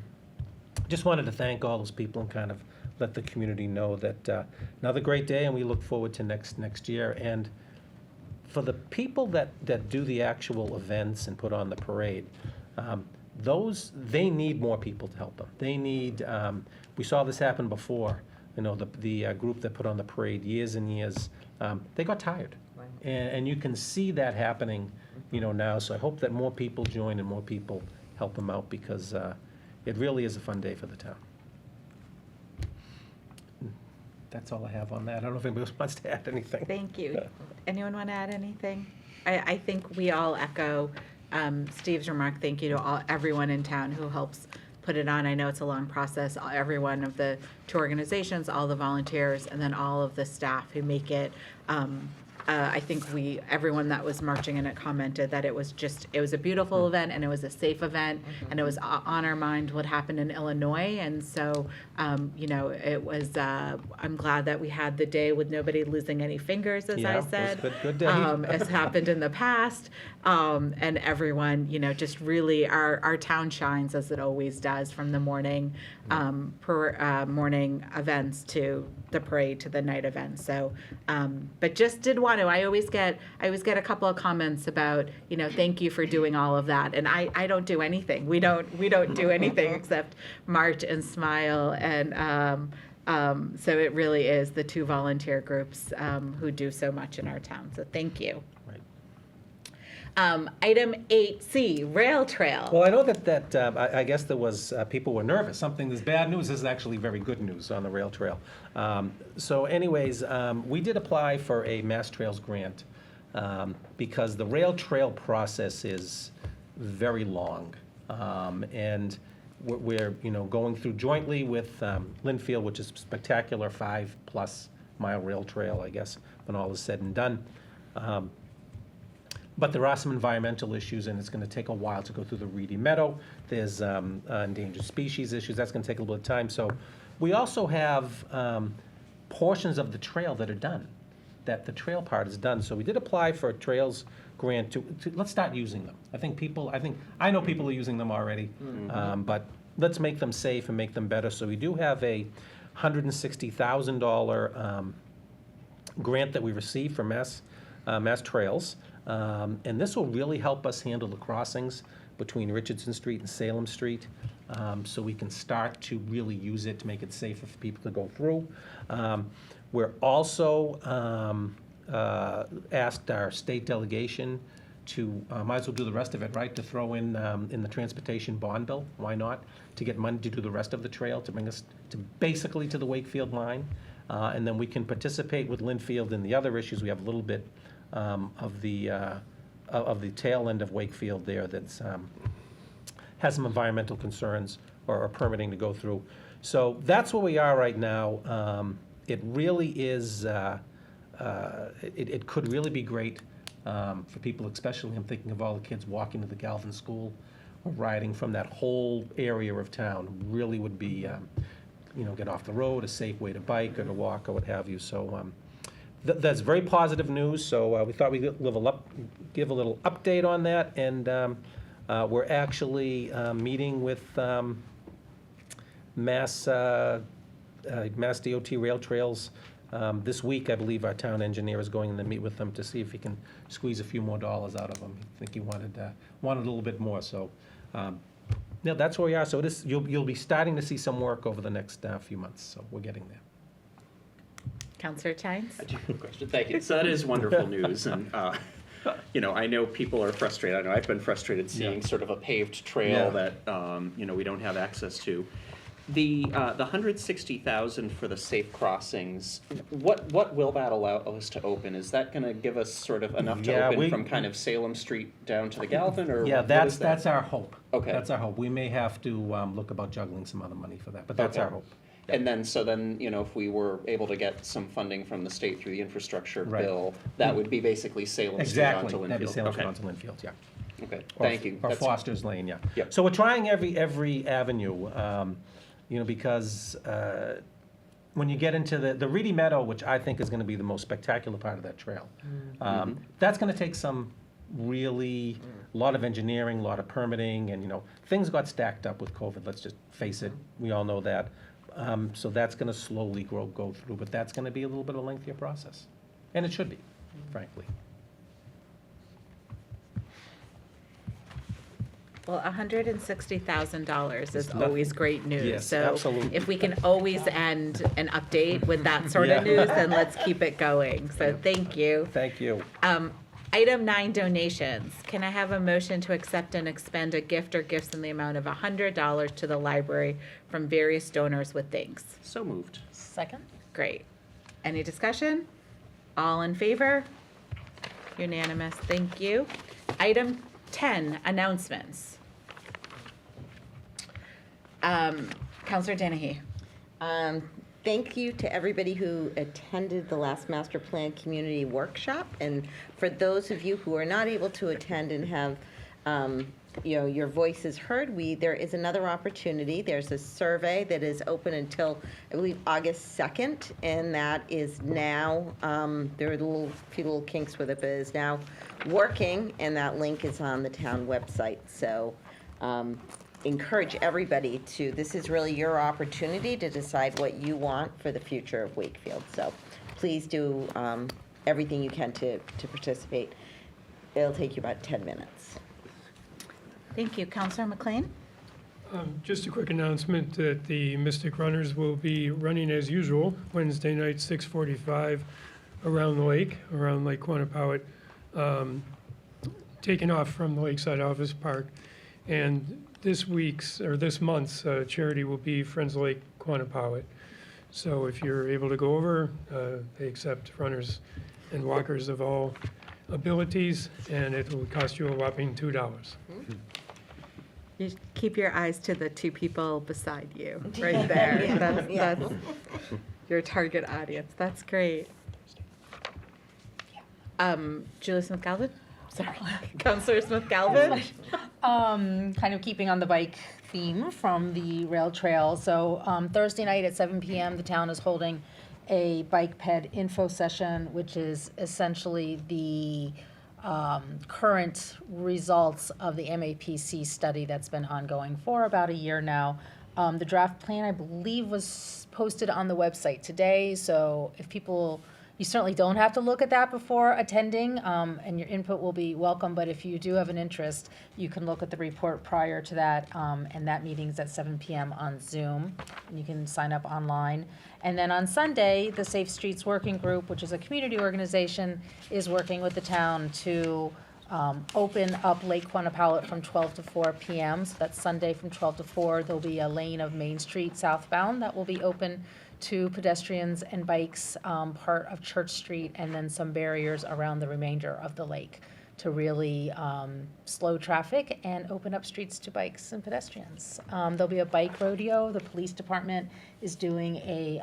just wanted to thank all those people and kind of let the community know that another great day, and we look forward to next year. And for the people that do the actual events and put on the parade, they need more people to help them. They need, we saw this happen before, you know, the group that put on the parade years and years, they got tired. Right. And you can see that happening, you know, now. So I hope that more people join and more people help them out, because it really is a fun day for the town. That's all I have on that. I don't know if anybody else wants to add anything. Thank you. Anyone want to add anything? I think we all echo Steve's remark. Thank you to everyone in town who helps put it on. I know it's a long process. Every one of the two organizations, all the volunteers, and then all of the staff who make it. I think everyone that was marching in it commented that it was a beautiful event, and it was a safe event, and it was on our mind what happened in Illinois. And so, you know, it was, I'm glad that we had the day with nobody losing any fingers, as I said. It was a good day. As happened in the past. And everyone, you know, just really, our town shines as it always does, from the morning, morning events to the parade to the night events. So, but just did want to, I always get a couple of comments about, you know, thank you for doing all of that. And I don't do anything. We don't do anything except march and smile. And so it really is the two volunteer groups who do so much in our town. So thank you. Item 8C, rail trail. Well, I know that I guess there was, people were nervous. There's bad news. This is actually very good news on the rail trail. So anyways, we did apply for a Mass Trails grant because the rail trail process is very long. And we're, you know, going through jointly with Linfield, which is a spectacular 5+ mile rail trail, I guess, when all is said and done. But there are some environmental issues, and it's going to take a while to go through the Reedy Meadow. There's endangered species issues. That's going to take a little bit of time. So we also have portions of the trail that are done, that the trail part is done. So we did apply for a trails grant to let's start using them. I know people are using them already, but let's make them safe and make them better. So we do have a $160,000 grant that we received from Mass Trails. And this will really help us handle the crossings between Richardson Street and Salem Street, so we can start to really use it to make it safer for people to go through. We're also asked our state delegation to, might as well do the rest of it, right, to throw in the transportation bond bill, why not, to get money to do the rest of the trail, to bring us to basically to the Wakefield line. And then we can participate with Linfield in the other issues. We have a little bit of the tail end of Wakefield there that's has some environmental concerns or permitting to go through. So that's where we are right now. It really is, it could really be great for people, especially I'm thinking of all the kids walking to the Galvin School or riding from that whole area of town. Really would be, you know, get off the road, a safe way to bike or to walk or what have you. So that's very positive news. So we thought we'd give a little update on that. And we're actually meeting with Mass DOT Rail Trails this week. I believe our town engineer is going to meet with them to see if he can squeeze a few more dollars out of them. I think he wanted a little bit more. So yeah, that's where we are. So you'll be starting to see some work over the next few months. So we're getting there. Councillor Tynes? I do have a question. Thank you. So that is wonderful news. And, you know, I know people are frustrated. I know I've been frustrated seeing sort of a paved trail that, you know, we don't have access to. The $160,000 for the safe crossings, what will that allow us to open? Is that going to give us sort of enough to open from kind of Salem Street down to the Galvin, or that's our hope. Okay, that's our hope. We may have to look about juggling some other money for that, but that's our hope. And then, you know, if we were able to get some funding from the state through the infrastructure bill, that would be basically Salem Street onto Linfield. That'd be Salem Street onto Linfield, yeah. Okay, Or- thank you. Or That's- Foster's Lane, yeah. Yep. So we're trying every avenue, because when you get into the Reedy Meadow, which I think is gonna be the most spectacular part of that trail, that's gonna take some really, a lot of engineering, a lot of permitting, and, things got stacked up with COVID, let's just face it, we all know that. So that's gonna slowly go through, but that's gonna be a little bit of a lengthier process. And it should be, frankly. Well, $160,000 is It's not- always great news. Yes, So absolutely. if we can always end an update with that sort of Yeah. news, then let's keep it going. So thank you. Thank you. Item 9, donations. Can I have a motion to accept and expend a gift or gifts in the amount of $100 to the library from various donors with thanks? So moved. Second? Great. Any discussion? All in favor? Unanimous. Thank you. Item 10, announcements. Counselor Dennehy. Thank you to everybody who attended the last Master Plan Community Workshop. And for those of you who are not able to attend and have, your voices heard, there is another opportunity. There's a survey that is open until, I believe, August 2nd, and that is now, there are a few little kinks with it, but it is now working, and that link is on the town website. So encourage everybody this is really your opportunity to decide what you want for the future of Wakefield. So please do everything you can to participate. It'll take you about 10 minutes. Thank you. Counselor McLean? Just a quick announcement that the Mystic Runners will be running as usual, Wednesday night, 6:45, around the lake, around Lake Quannapowitt, taking off from the Lakeside Office Park. And this month's charity will be Friends of Lake Quannapowitt. So if you're able to go over, they accept runners and walkers of all abilities, and it will cost you a whopping $2. You keep your eyes to the two people beside you, right there. Yeah. That's your target audience. That's great. Julie Smith-Galvin? Sorry, Counselor Smith-Galvin? Kind of keeping on the bike theme from the rail trail. So Thursday night at 7 p.m., the town is holding a bike ped info session, which is essentially the current results of the MAPC study that's been ongoing for about a year now. The draft plan, I believe, was posted on the website today, so if people, you certainly don't have to look at that before attending, and your input will be welcome, but if you do have an interest, you can look at the report prior to that, and that meeting's at 7 p.m. on Zoom, and you can sign up online. And then on Sunday, the Safe Streets Working Group, which is a community organization, is working with the town to open up Lake Quannapowitt from 12 to 4 p.m. So that's Sunday from 12 to 4. There'll be a lane of Main Street southbound that will be open to pedestrians and bikes, part of Church Street, and then some barriers around the remainder of the lake to really slow traffic and open up streets to bikes and pedestrians. There'll be a bike rodeo. The police department is doing a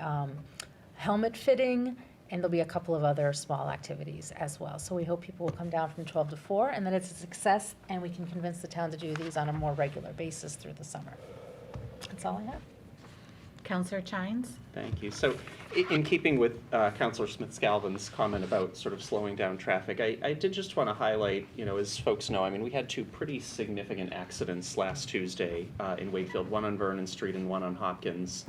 helmet fitting, and there'll be a couple of other small activities as well. So we hope people will come down from 12 to 4, and that it's a success, and we can convince the town to do these on a more regular basis through the summer. That's all I have. Counselor Chines? Thank you. So in keeping with Councilor Smith-Galvin's comment about sort of slowing down traffic, I did just want to highlight, as folks know, I mean, we had two pretty significant accidents last Tuesday in Wakefield, one on Vernon Street and one on Hopkins.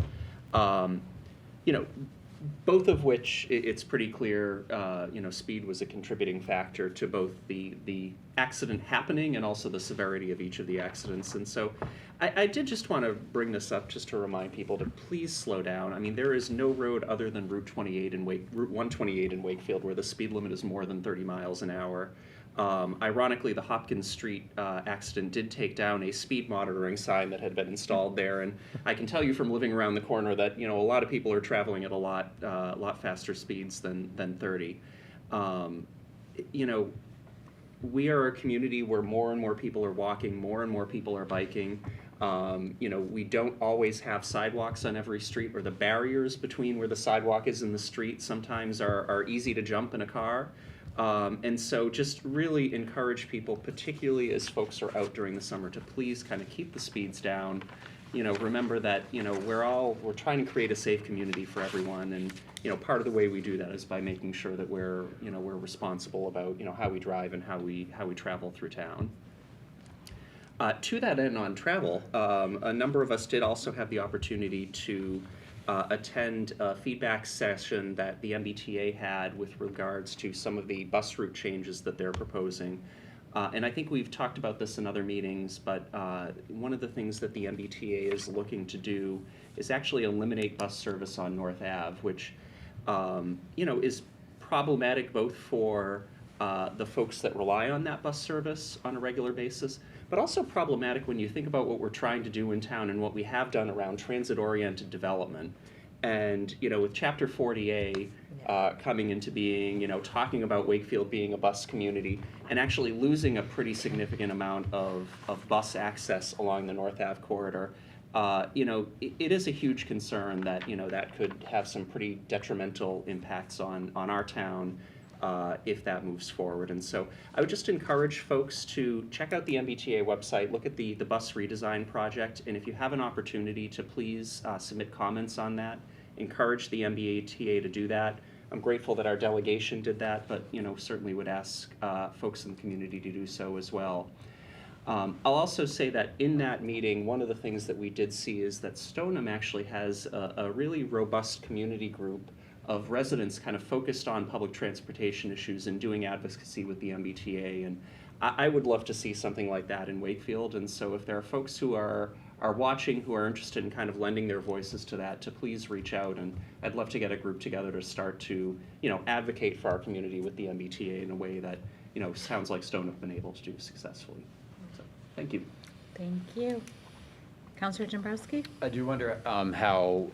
Both of which it's pretty clear, speed was a contributing factor to both the accident happening and also the severity of each of the accidents. And so I did just want to bring this up just to remind people to please slow down. I mean, there is no road other than Route 128 in Wakefield where the speed limit is more than 30 miles an hour. Ironically, the Hopkins Street accident did take down a speed monitoring sign that had been installed there, and I can tell you from living around the corner that a lot of people are traveling at a lot faster speeds than 30. We are a community where more and more people are walking, more and more people are biking. We don't always have sidewalks on every street, or the barriers between where the sidewalk is and the street sometimes are easy to jump in a car. And so just really encourage people, particularly as folks are out during the summer, to please kind of keep the speeds down. Remember that, we're trying to create a safe community for everyone. And, part of the way we do that is by making sure that we're responsible about, how we drive and how we travel through town. To that end on travel, a number of us did also have the opportunity to attend a feedback session that the MBTA had with regards to some of the bus route changes that they're proposing. And I think we've talked about this in other meetings, but one of the things that the MBTA is looking to do is actually eliminate bus service on North Ave, which is problematic both for the folks that rely on that bus service on a regular basis, but also problematic when you think about what we're trying to do in town and what we have done around transit-oriented development. And, with Chapter 40A coming into being, talking about Wakefield being a bus community and actually losing a pretty significant amount of bus access along the North Ave corridor, it is a huge concern that, that could have some pretty detrimental impacts on our town if that moves forward. And so I would just encourage folks to check out the MBTA website, look at the bus redesign project, and if you have an opportunity to please submit comments on that, encourage the MBTA to do that. I'm grateful that our delegation did that, but certainly would ask folks in the community to do so as well. I'll also say that in that meeting, one of the things that we did see is that Stoneham actually has a really robust community group of residents kind of focused on public transportation issues and doing advocacy with the MBTA. And I would love to see something like that in Wakefield. And so if there are folks who are watching, who are interested in kind of lending their voices to that, to please reach out. And I'd love to get a group together to start to, advocate for our community with the MBTA in a way that, sounds like Stoneham have been able to do successfully. So, thank you. Thank you. Counselor Dombrowski? I do wonder how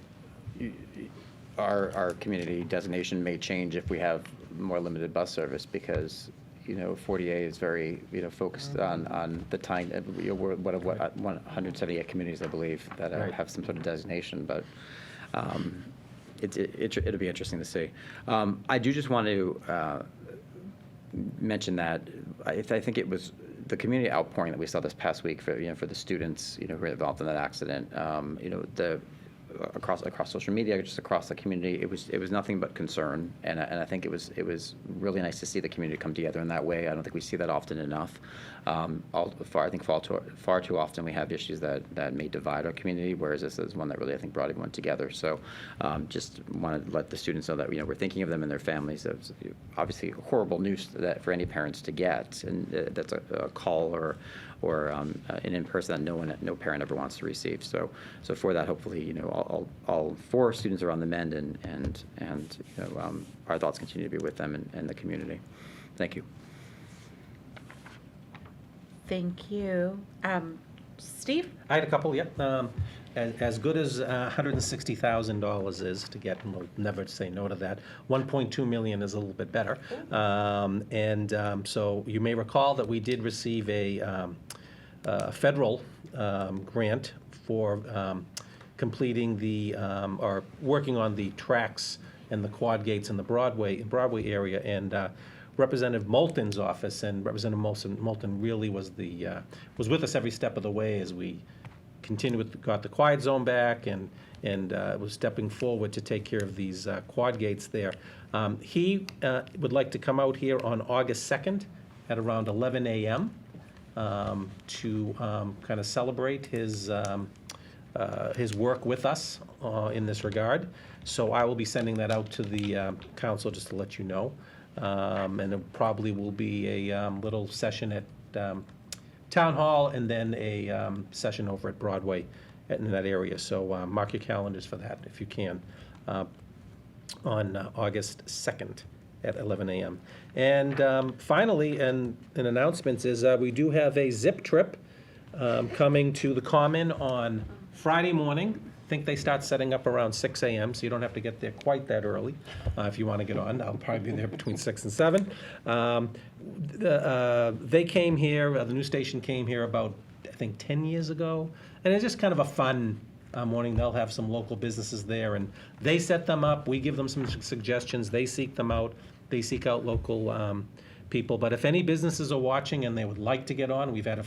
our community designation may change if we have more limited bus service, because 40A is very focused on the time. We're one of 178 communities, I believe, that have some sort of designation, but it'll be interesting to see. I do just want to mention that I think it was the community outpouring that we saw this past week for the students who were involved in that accident. Across social media, just across the community, it was nothing but concern, and I think it was really nice to see the community come together in that way. I don't think we see that often enough. I think far too often we have issues that may divide our community, whereas this is one that really, I think, brought everyone together. So just wanted to let the students know that we're thinking of them and their families. It's obviously horrible news that for any parents to get, and that's a call or an in-person that no parent ever wants to receive. So for that, hopefully, all 4 students are on the mend, and our thoughts continue to be with them and the community. Thank you. Thank you. Steve? I had a couple, yep. As good as $160,000 is to get, and we'll never say no to that, 1.2 million is a little bit better. So you may recall that we did receive a federal grant for completing or working on the tracks and the quad gates in the Broadway area, and Representative Moulton's office, and Representative Moulton really was with us every step of the way as we got the quiet zone back and was stepping forward to take care of these quad gates there. He would like to come out here on August 2nd at around 11 a.m. To kind of celebrate his work with us in this regard. So I will be sending that out to the council just to let you know. And it probably will be a little session at Town Hall and then a session over at Broadway in that area. So mark your calendars for that if you can on August 2nd at 11 a.m. And finally, an announcement is we do have a zip trip coming to the Common on Friday morning. I think they start setting up around 6 a.m., so you don't have to get there quite that early if you want to get on. I'll probably be there between 6 and 7. They came here, the news station came here about, I think, 10 years ago, and it's just kind of a fun morning. They'll have some local businesses there, and they set them up. We give them some suggestions. They seek them out, they seek out local people. But if any businesses are watching and they would like to get on, we've had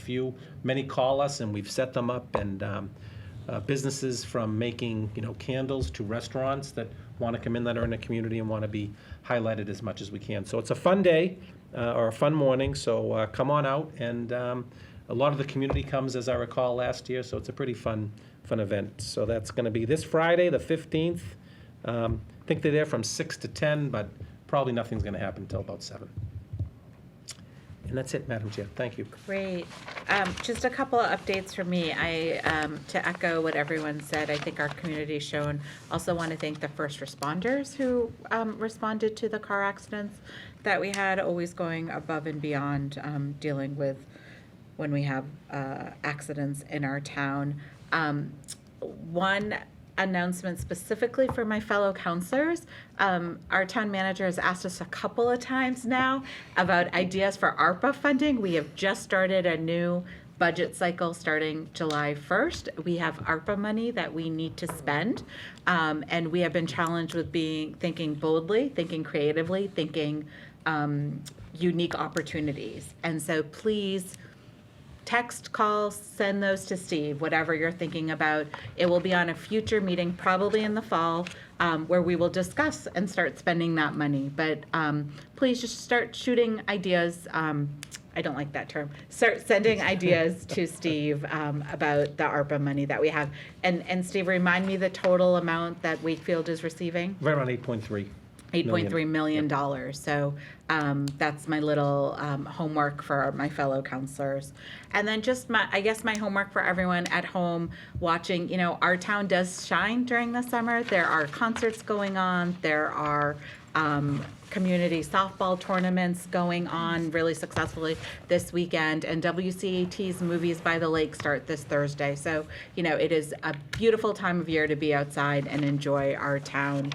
many call us, and we've set them up, and businesses from making, candles to restaurants that want to come in, that are in the community and want to be highlighted as much as we can. So it's a fun day, or a fun morning, so come on out. And a lot of the community comes, as I recall, last year, so it's a pretty fun event. So that's going to be this Friday, the 15th. I think they're there from 6 to 10, but probably nothing's going to happen until about 7. And that's it, Madam Chair. Thank you. Great. Just a couple of updates from me. To echo what everyone said, I think our community's shown. Also want to thank the first responders who responded to the car accidents that we had, always going above and beyond dealing with when we have accidents in our town. One announcement specifically for my fellow counselors. Our town manager has asked us a couple of times now about ideas for ARPA funding. We have just started a new budget cycle starting July 1st. We have ARPA money that we need to spend, and we have been challenged with thinking boldly, thinking creatively, thinking unique opportunities. And so please, text, call, send those to Steve, whatever you're thinking about. It will be on a future meeting, probably in the fall, where we will discuss and start spending that money. But please just start shooting ideas. I don't like that term. Start sending ideas to Steve about the ARPA money that we have. And Steve, remind me the total amount that Wakefield is receiving? Right around 8.3. $8.3 million. So that's my little homework for my fellow counselors. And then just my homework for everyone at home watching, our town does shine during the summer. There are concerts going on. There are community softball tournaments going on really successfully this weekend. And WCAT's Movies by the Lake start this Thursday. So, it is a beautiful time of year to be outside and enjoy our town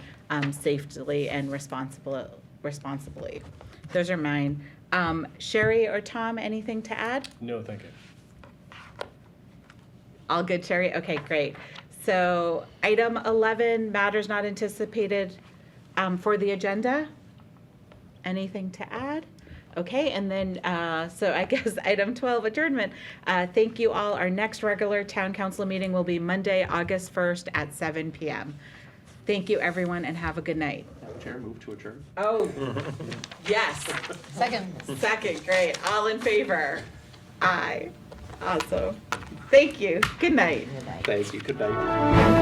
safely and responsibly. Those are mine. Sherry or Tom, anything to add? No, thank you. All good, Sherry? Okay, great. So item 11, matters not anticipated for the agenda. Anything to add? Okay, and then, so I guess item 12, adjournment. Thank you all. Our next regular town council meeting will be Monday, August 1st at 7 p.m. Thank you, everyone, and have a good night. Madam Chair, move to adjourn. Oh, yes. Second, great. All in favor? Aye. Awesome. Thank you. Good night. Thank you. Good night.